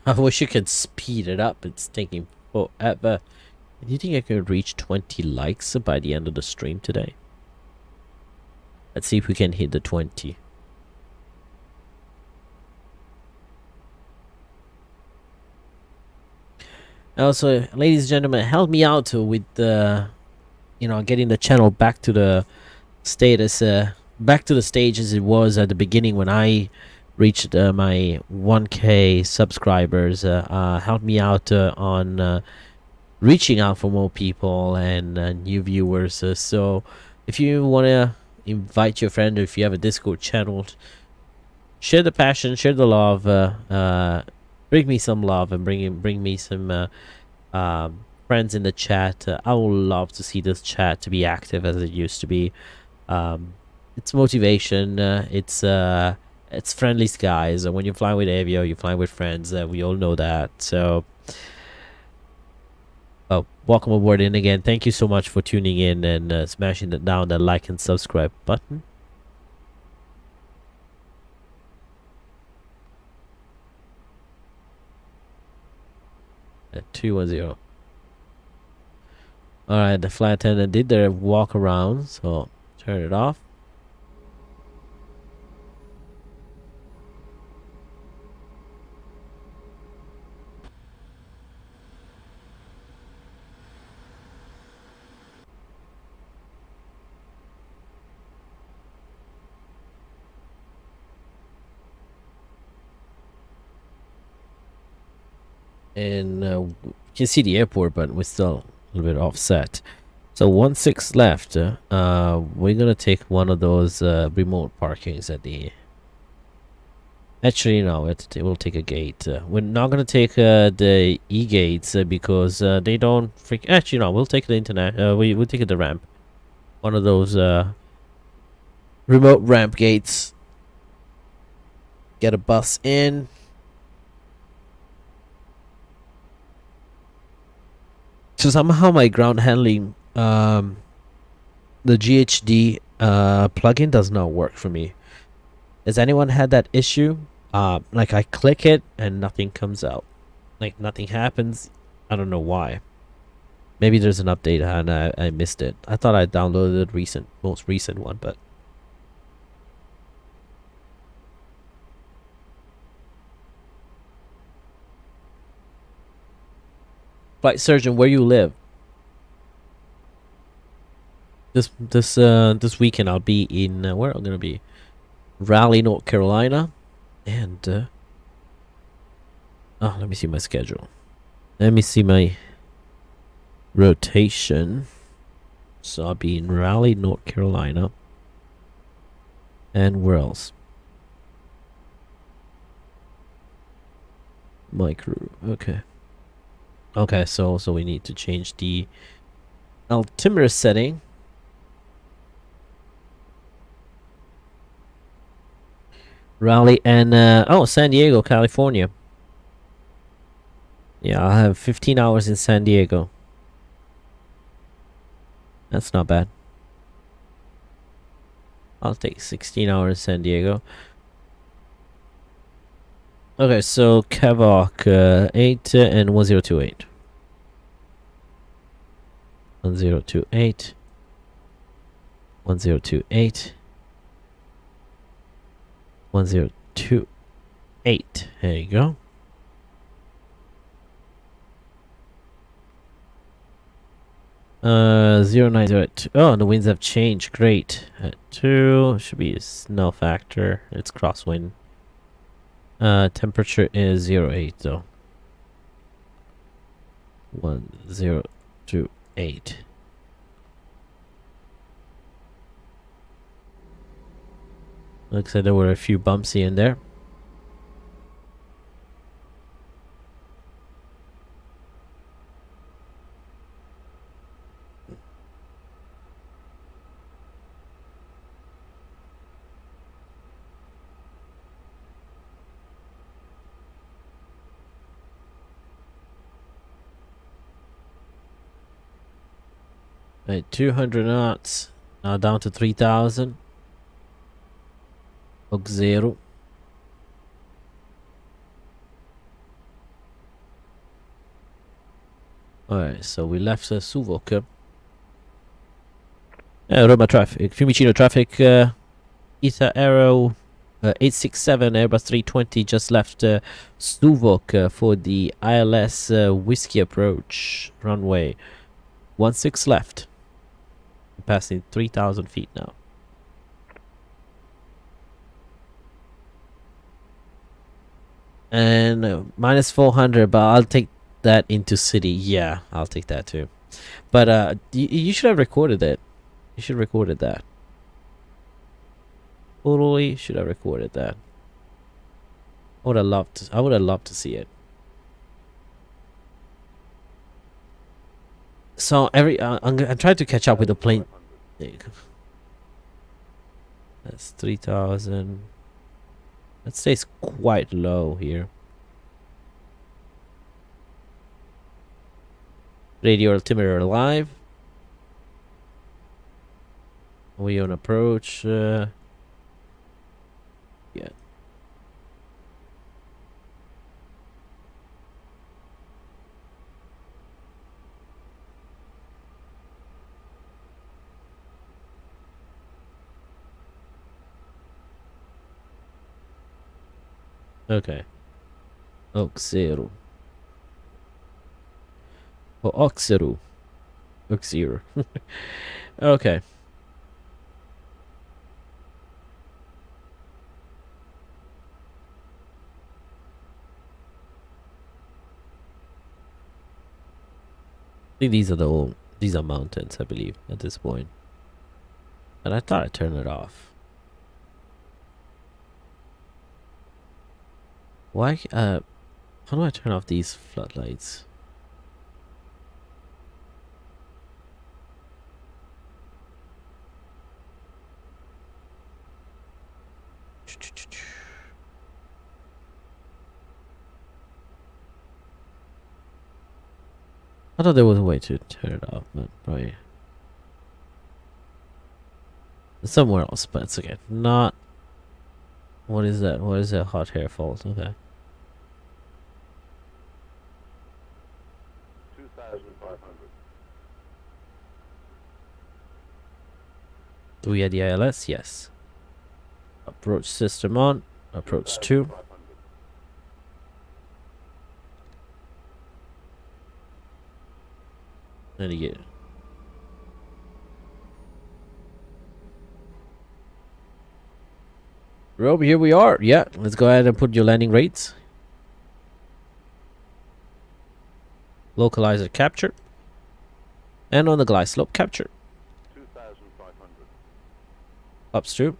I wish you could speed it up. It's taking forever. Do you think I could reach 20 likes by the end of the stream today? Let's see if we can hit the 20. Also, ladies and gentlemen, help me out with getting the channel back to the status, back to the stage as it was at the beginning when I reached my 1K subscribers. Help me out on reaching out for more people and new viewers. So if you want to invite your friend, or if you have a Discord channel, share the passion, share the love, bring me some love, and bring me some friends in the chat. I would love to see this chat to be active as it used to be. It's motivation. It's friendly skies. When you're flying with Avio, you're flying with friends. We all know that. So, welcome aboard. And again, thank you so much for tuning in and smashing down the like and subscribe button. At 210. All right, the flight attendant did their walk around, so turn it off. And you can see the airport, but we're still a little bit offset. So 16 left. We're gonna take one of those remote parkings at the. Actually, no, we'll take a gate. We're not gonna take the E gates because they don't freak. Actually, no, we'll take the internet. We'll take the ramp. One of those remote ramp gates. Get a bus in. So somehow my ground handling, the GHD plugin does not work for me. Has anyone had that issue? Like I click it and nothing comes out. Like nothing happens. I don't know why. Maybe there's an update and I missed it. I thought I downloaded the most recent one, but. Flight surgeon, where you live? This weekend I'll be in where I'm gonna be, Raleigh, North Carolina, and let me see my schedule. Let me see my rotation. So I'll be in Raleigh, North Carolina, and where else? My crew. Okay. Okay, so we need to change the altimeter setting. Raleigh and San Diego, California. Yeah, I'll have 15 hours in San Diego. That's not bad. I'll take 16 hours in San Diego. Okay, so Kavok 8 and 1028. 1028. 1028. 1028. There you go. Uh, 0908. Oh, the winds have changed. Great. At 2 should be a snow factor. It's crosswind. Temperature is 08 though. 1028. Looks like there were a few bumps here and there. Right, 200 knots. Now down to 3000. Log 0. Alright, so we left Suvok. Roma traffic. Fiumicino traffic. ITA Aero 867 Airbus 320 just left Suvok for the ILS Whiskey approach. Runway 16 left. Passing 3000 feet now. And minus 400, but I'll take that into city. Yeah, I'll take that too. But you should have recorded it. You should have recorded that. Totally should have recorded that. I would have loved to see it. So I'm trying to catch up with the plane. There you go. That's 3000. That stays quite low here. Radio altimeter live. Are we on approach? Yeah. Okay. Oxero. Oh, Oxero. Oxero. Okay. I think these are mountains, I believe, at this point. And I thought I turned it off. Why? How do I turn off these floodlights? I thought there was a way to turn it off, but probably somewhere else, but it's okay. Not. What is that? What is that hot hair fault? Okay. 2,500. Do we have the ILS? Yes. Approach system on. Approach 2. And you get. Rob, here we are. Yeah, let's go ahead and put your landing rates. Localizer capture. And on the glide slope capture. 2,500. Ups 2.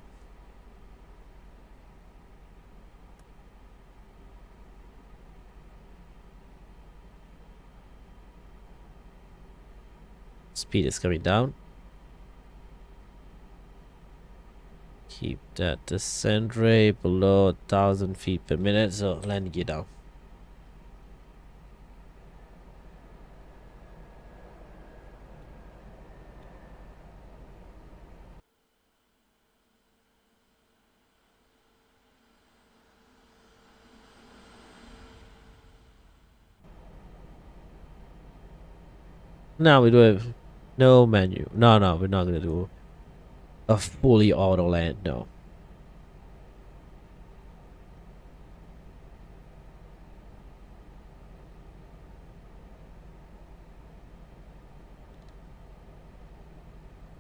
Speed is coming down. Keep that descent rate below 1,000 feet per minute, so landing gear down. Now we do have no menu. No, we're not gonna do a fully auto land. No.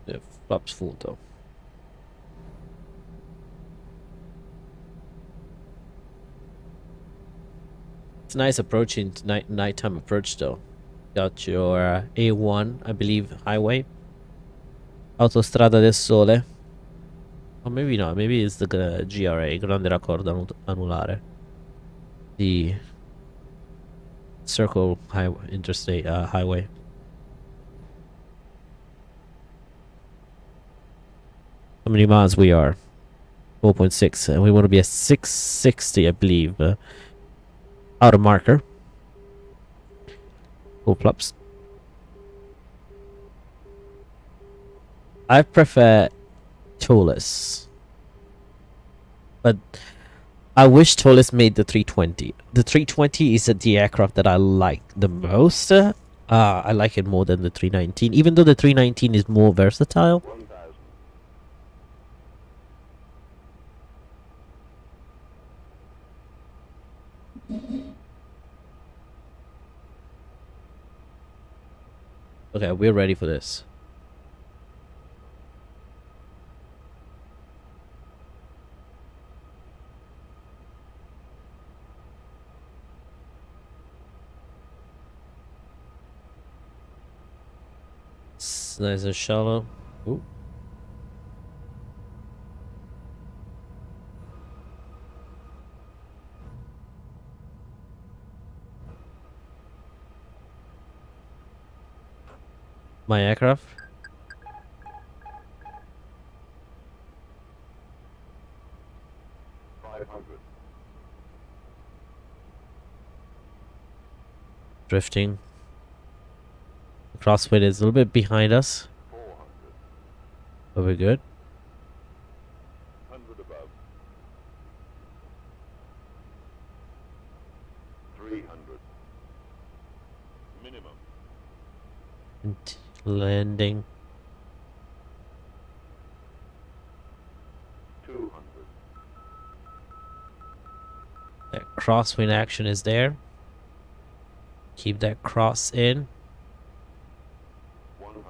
The flaps full though. It's nice approaching nighttime approach though. Got your A1, I believe, highway. Autostrada del Sole. Or maybe not. Maybe it's the GRA, Grande Raccordo Anulare. The circle highway, interstate highway. How many miles we are? 4.6, and we want to be at 660, I believe. Outer marker. Cool plups. I prefer Tunis, but I wish Tunis made the 320. The 320 is the aircraft that I like the most. I like it more than the 319, even though the 319 is more versatile. 1,000. Okay, we're ready for this. It's nice and shallow. Ooh. My aircraft. Drifting. Crosswind is a little bit behind us, 400. but we're good. 100 above. 300. Minimum. And landing. 200. That crosswind action is there. Keep that cross in. 100.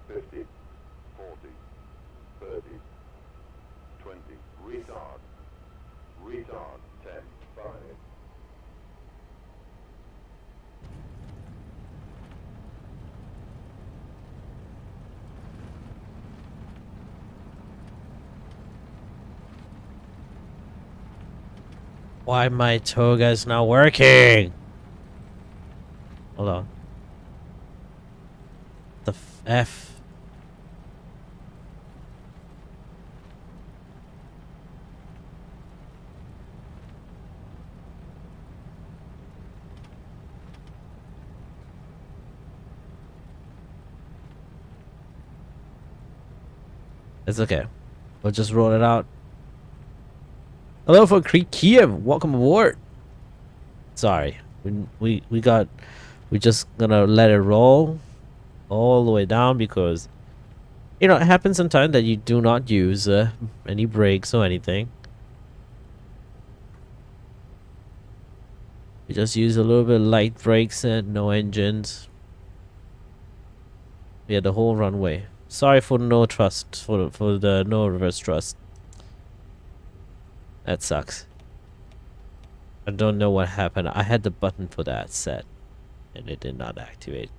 50. 40. 30. 20. Retard. Retard. 10. 5. Why my toga is not working? Hold on. The F. It's okay. We'll just roll it out. Hello from Kiev. Welcome aboard. Sorry. We just gonna let it roll all the way down because you know it happens sometimes that you do not use any brakes or anything. You just use a little bit of light brakes and no engines. Yeah, the whole runway. Sorry for no thrust, for the no reverse thrust. That sucks. I don't know what happened. I had the button for that set and it did not activate.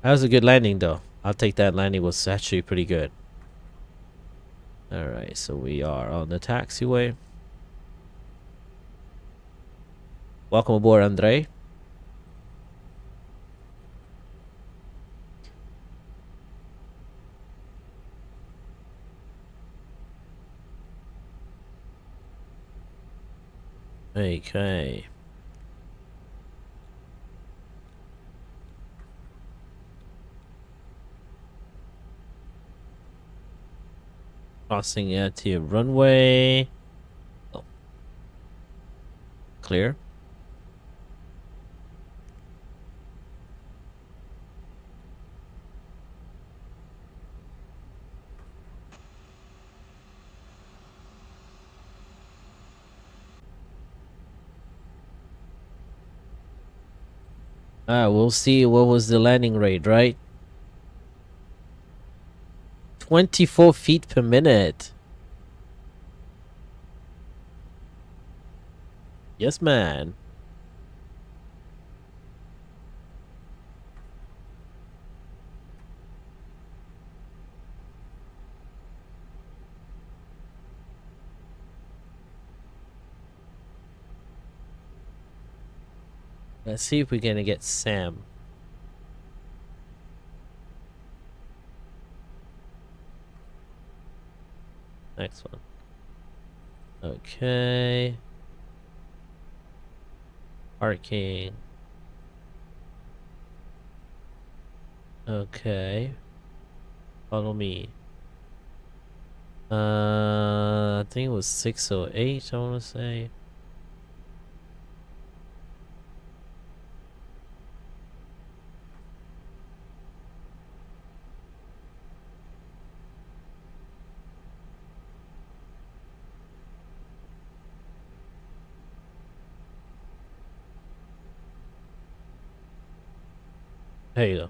That was a good landing though. I'll take that landing, was actually pretty good. Alright, so we are on the taxiway. Welcome aboard, Andre. Okay. Crossing to runway. Oh. Clear. We'll see what was the landing rate, right? 24 feet per minute. Yes, man. Let's see if we're gonna get Sam. Next one. Okay. Parking. Okay. Follow me. I think it was 608, I wanna say. There you go.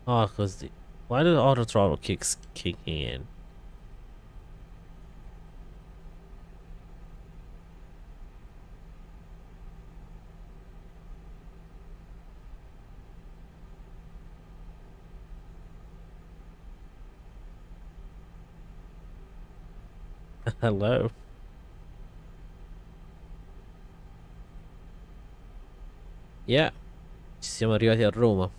Oh, cause the why did auto throttle kicks kicking in? Hello. Yeah, ci siamo arrivati a Roma.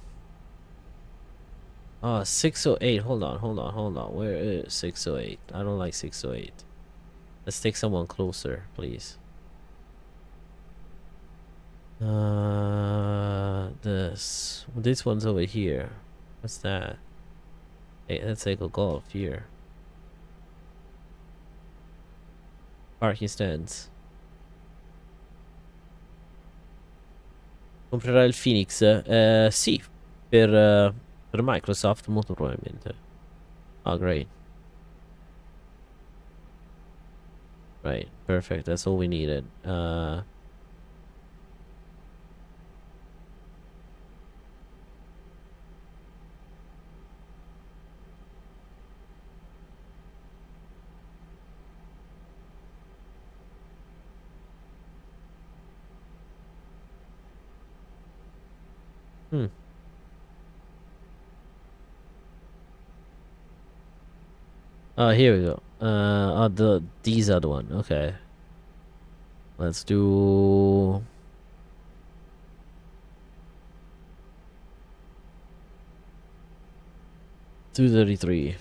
Oh, 608. Hold on, hold on, hold on. Where is 608? I don't like 608. Let's take someone closer, please. This one's over here. What's that? Hey, let's take a golf here. Parking stands. Comprerà il Phoenix? Sì, per Microsoft molto probabilmente. Oh, great. Right, perfect. That's all we needed. Hmm. Oh, here we go. These are the one. Okay. Let's do 233.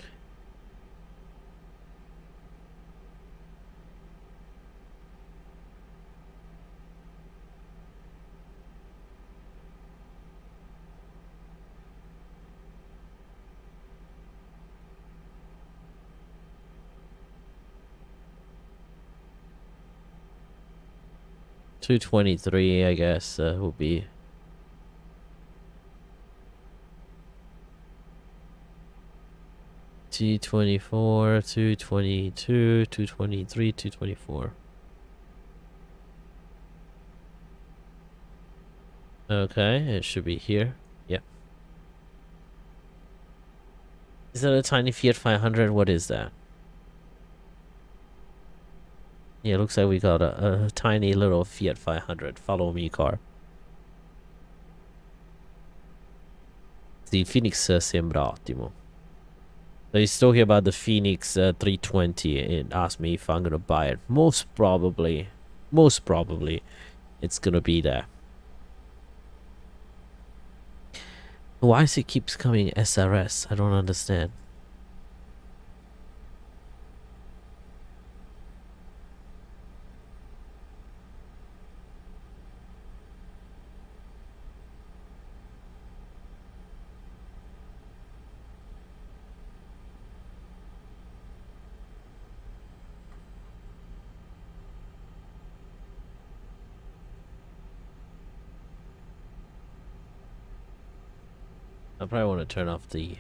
$223, I guess, would be. $224, $222, $223, $224. Okay, it should be here. Yep. Is that a tiny Fiat 500? What is that? Yeah, it looks like we got a tiny little Fiat 500. Follow me car. The Phoenix sembra ottimo. So he's talking about the Phoenix 320 and asked me if I'm gonna buy it. Most probably, it's gonna be there. Why does it keeps coming SRS? I don't understand. I probably want to turn off the.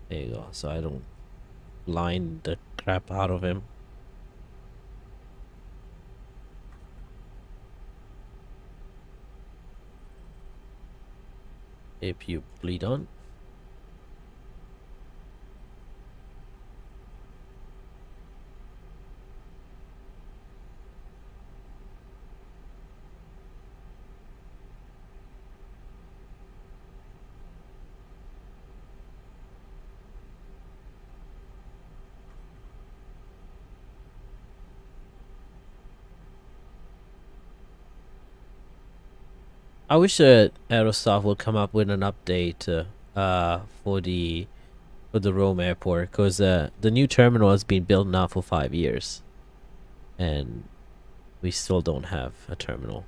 There you go. So I don't blind the crap out of him. If you bleed on. I wish Aerosoft would come up with an update for the Rome airport, because the new terminal has been built now for 5 years, and we still don't have a terminal.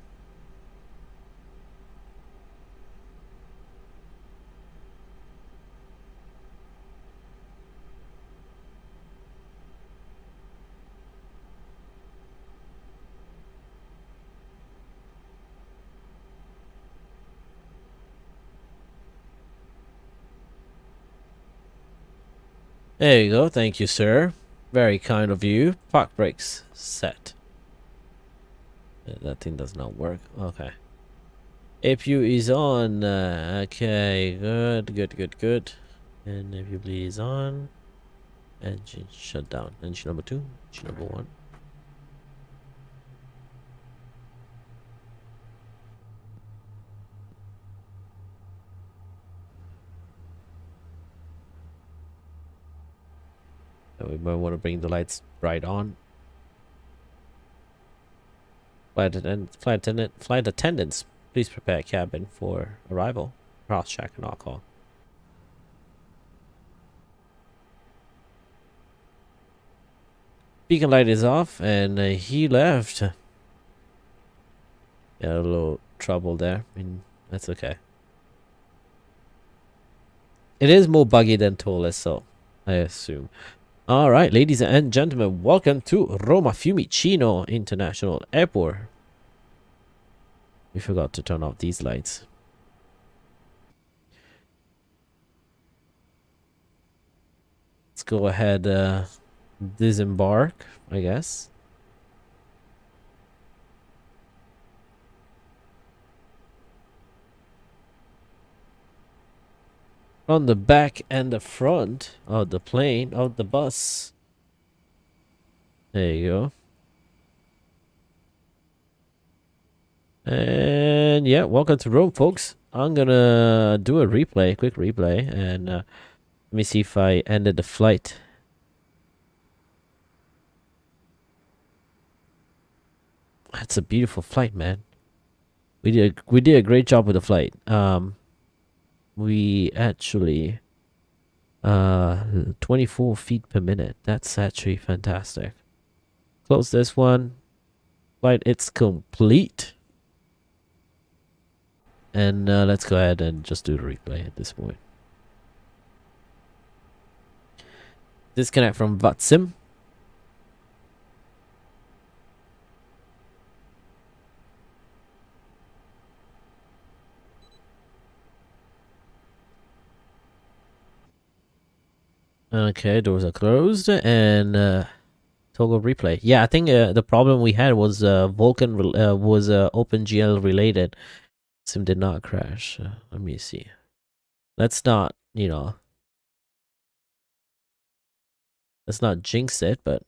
There you go. Thank you, sir. Very kind of you. Park brakes set. That thing does not work. Okay. APU is on. Okay. Good. And APU is on. Engine shut down. Engine number 2. Engine number 1. So we might want to bring the lights bright on. Flight attendants, please prepare cabin for arrival. Cross check and all call. Beacon light is off, and he left. Yeah, a little trouble there. I mean, that's okay. It is more buggy than tallest, so I assume. All right, ladies and gentlemen, welcome to Roma Fiumicino International Airport. We forgot to turn off these lights. Let's go ahead, disembark, I guess. On the back and the front of the plane, of the bus. There you go. And yeah, welcome to Rome, folks. I'm gonna do a replay, quick replay, and let me see if I ended the flight. That's a beautiful flight, man. We did a great job with the flight. We actually 24 feet per minute. That's actually fantastic. Close this one. Flight, it's complete. And let's go ahead and just do the replay at this point. Disconnect from VATSIM. Okay, doors are closed, and toggle replay. Yeah, I think the problem we had was Vulcan was OpenGL related. Sim did not crash. Let me see. Let's not, let's not jinx it, but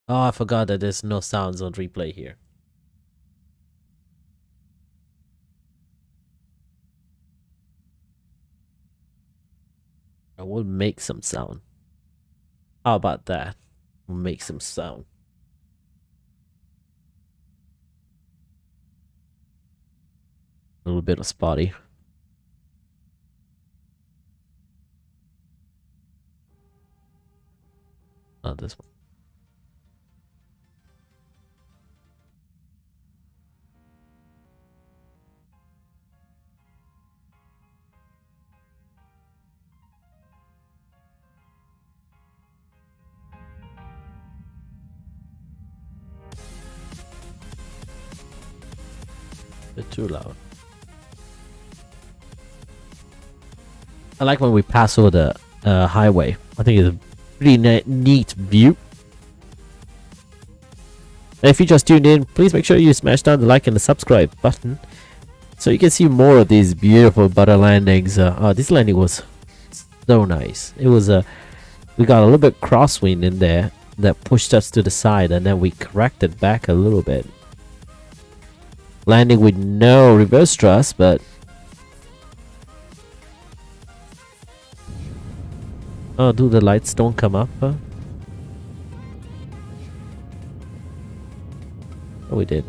oh, I forgot that there's no sounds on replay here. I will make some sound. How about that? We'll make some sound. A little bit of spotty. Not this one. Bit too loud. I like when we pass over the highway. I think it's Pretty neat view. And if you just tuned in, please make sure you smash down the like and the subscribe button so you can see more of these beautiful butter landings. This landing was so nice. It was we got a little bit crosswind in there that pushed us to the side, and then we corrected back a little bit. Landing with no reverse thrust, but oh, dude, the lights don't come up. Oh, we did.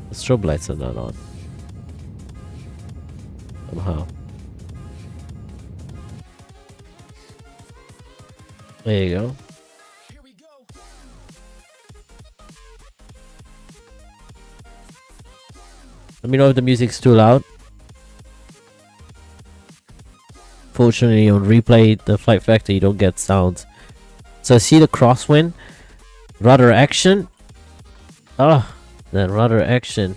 The strobe lights are not on. Somehow. There you go. Let me know if the music's too loud. Fortunately, on replay, the flight factor, you don't get sounds. So see the crosswind, rudder action. Ah, that rudder action.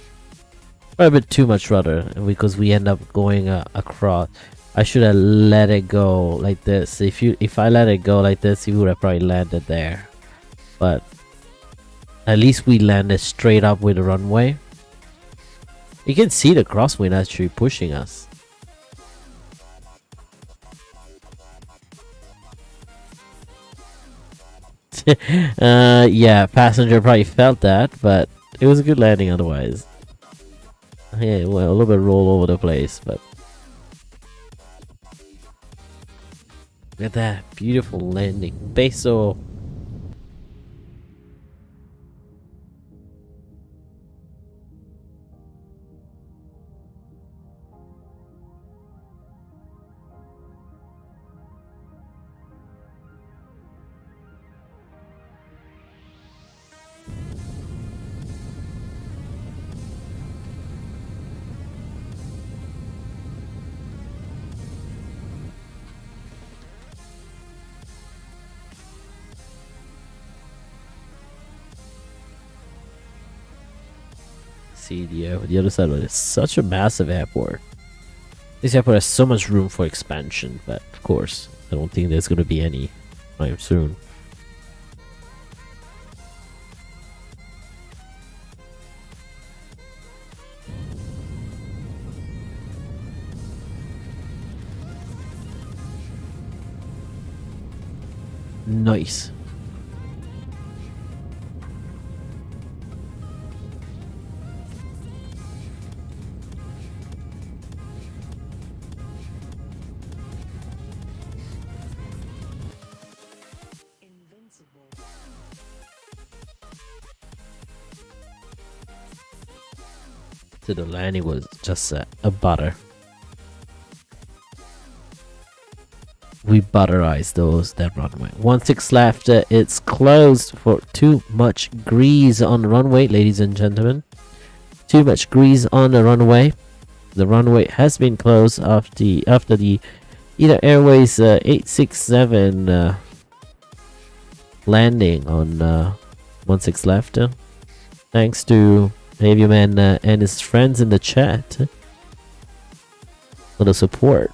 Quite a bit too much rudder because we end up going across. I should have let it go like this. If I let it go like this, you would have probably landed there. But at least we landed straight up with the runway. You can see the crosswind actually pushing us. Yeah, passenger probably felt that, but it was a good landing otherwise. Yeah, well, a little bit roll over the place, but look at that beautiful landing. Beso. See the other side of it. It's such a massive airport. This airport has so much room for expansion, but of course, I don't think there's going to be any time soon. Nice. So the landing was just a butter. We butterized that runway. 16 left. It's closed for too much grease on the runway, ladies and gentlemen. Too much grease on the runway. The runway has been closed after the ITA Airways 867 landing on 16 left. Thanks to AvioMan and his friends in the chat for the support.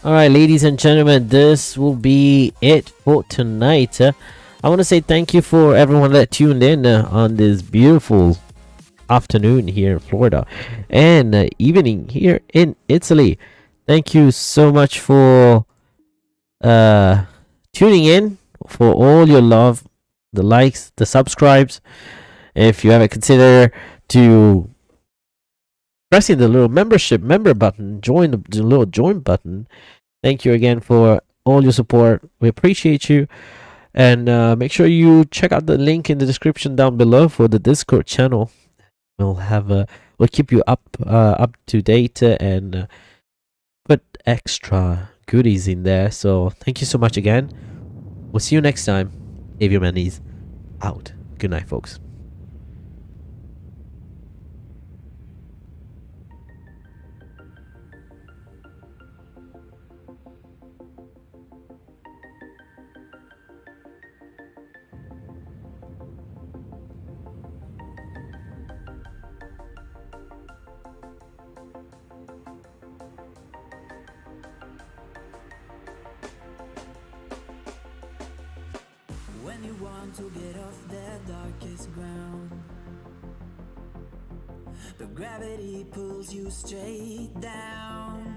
Alright, ladies and gentlemen, this will be it for tonight. I want to say thank you for everyone that tuned in on this beautiful afternoon here in Florida and evening here in Italy. Thank you so much for tuning in, for all your love, the likes, the subscribes. If you haven't considered to pressing the little member button, join the little join button. Thank you again for all your support. We appreciate you. And make sure you check out the link in the description down below for the Discord channel. We'll keep you up to date and put extra goodies in there. So thank you so much again. We'll see you next time. AvioMan is out. Good night, folks. When you want to get off the darkest ground, but gravity pulls you straight down.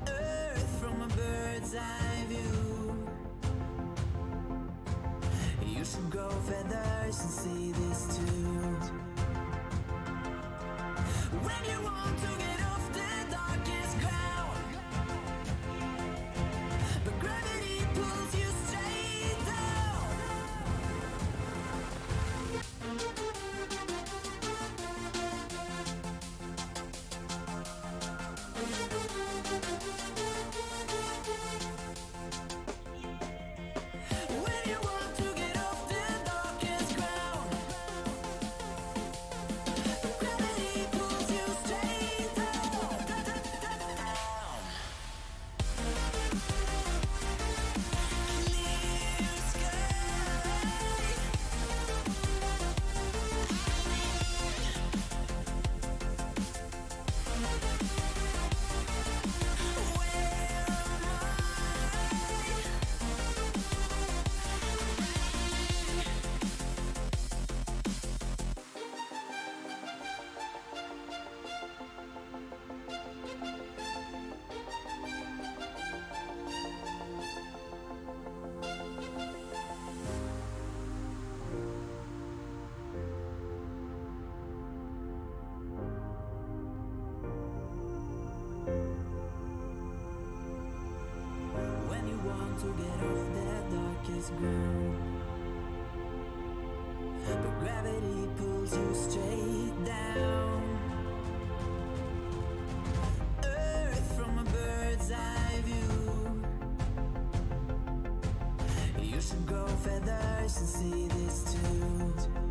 Earth from a bird's eye view. You should grow feathers and see this too. When you want to get off the darkest ground, but gravity pulls you straight down. When you want to get off the darkest ground, but gravity pulls you straight down. Clear sky. Where am When you want to get off the darkest ground, but gravity pulls you straight down. Earth from a bird's eye view. You should grow feathers and see this too.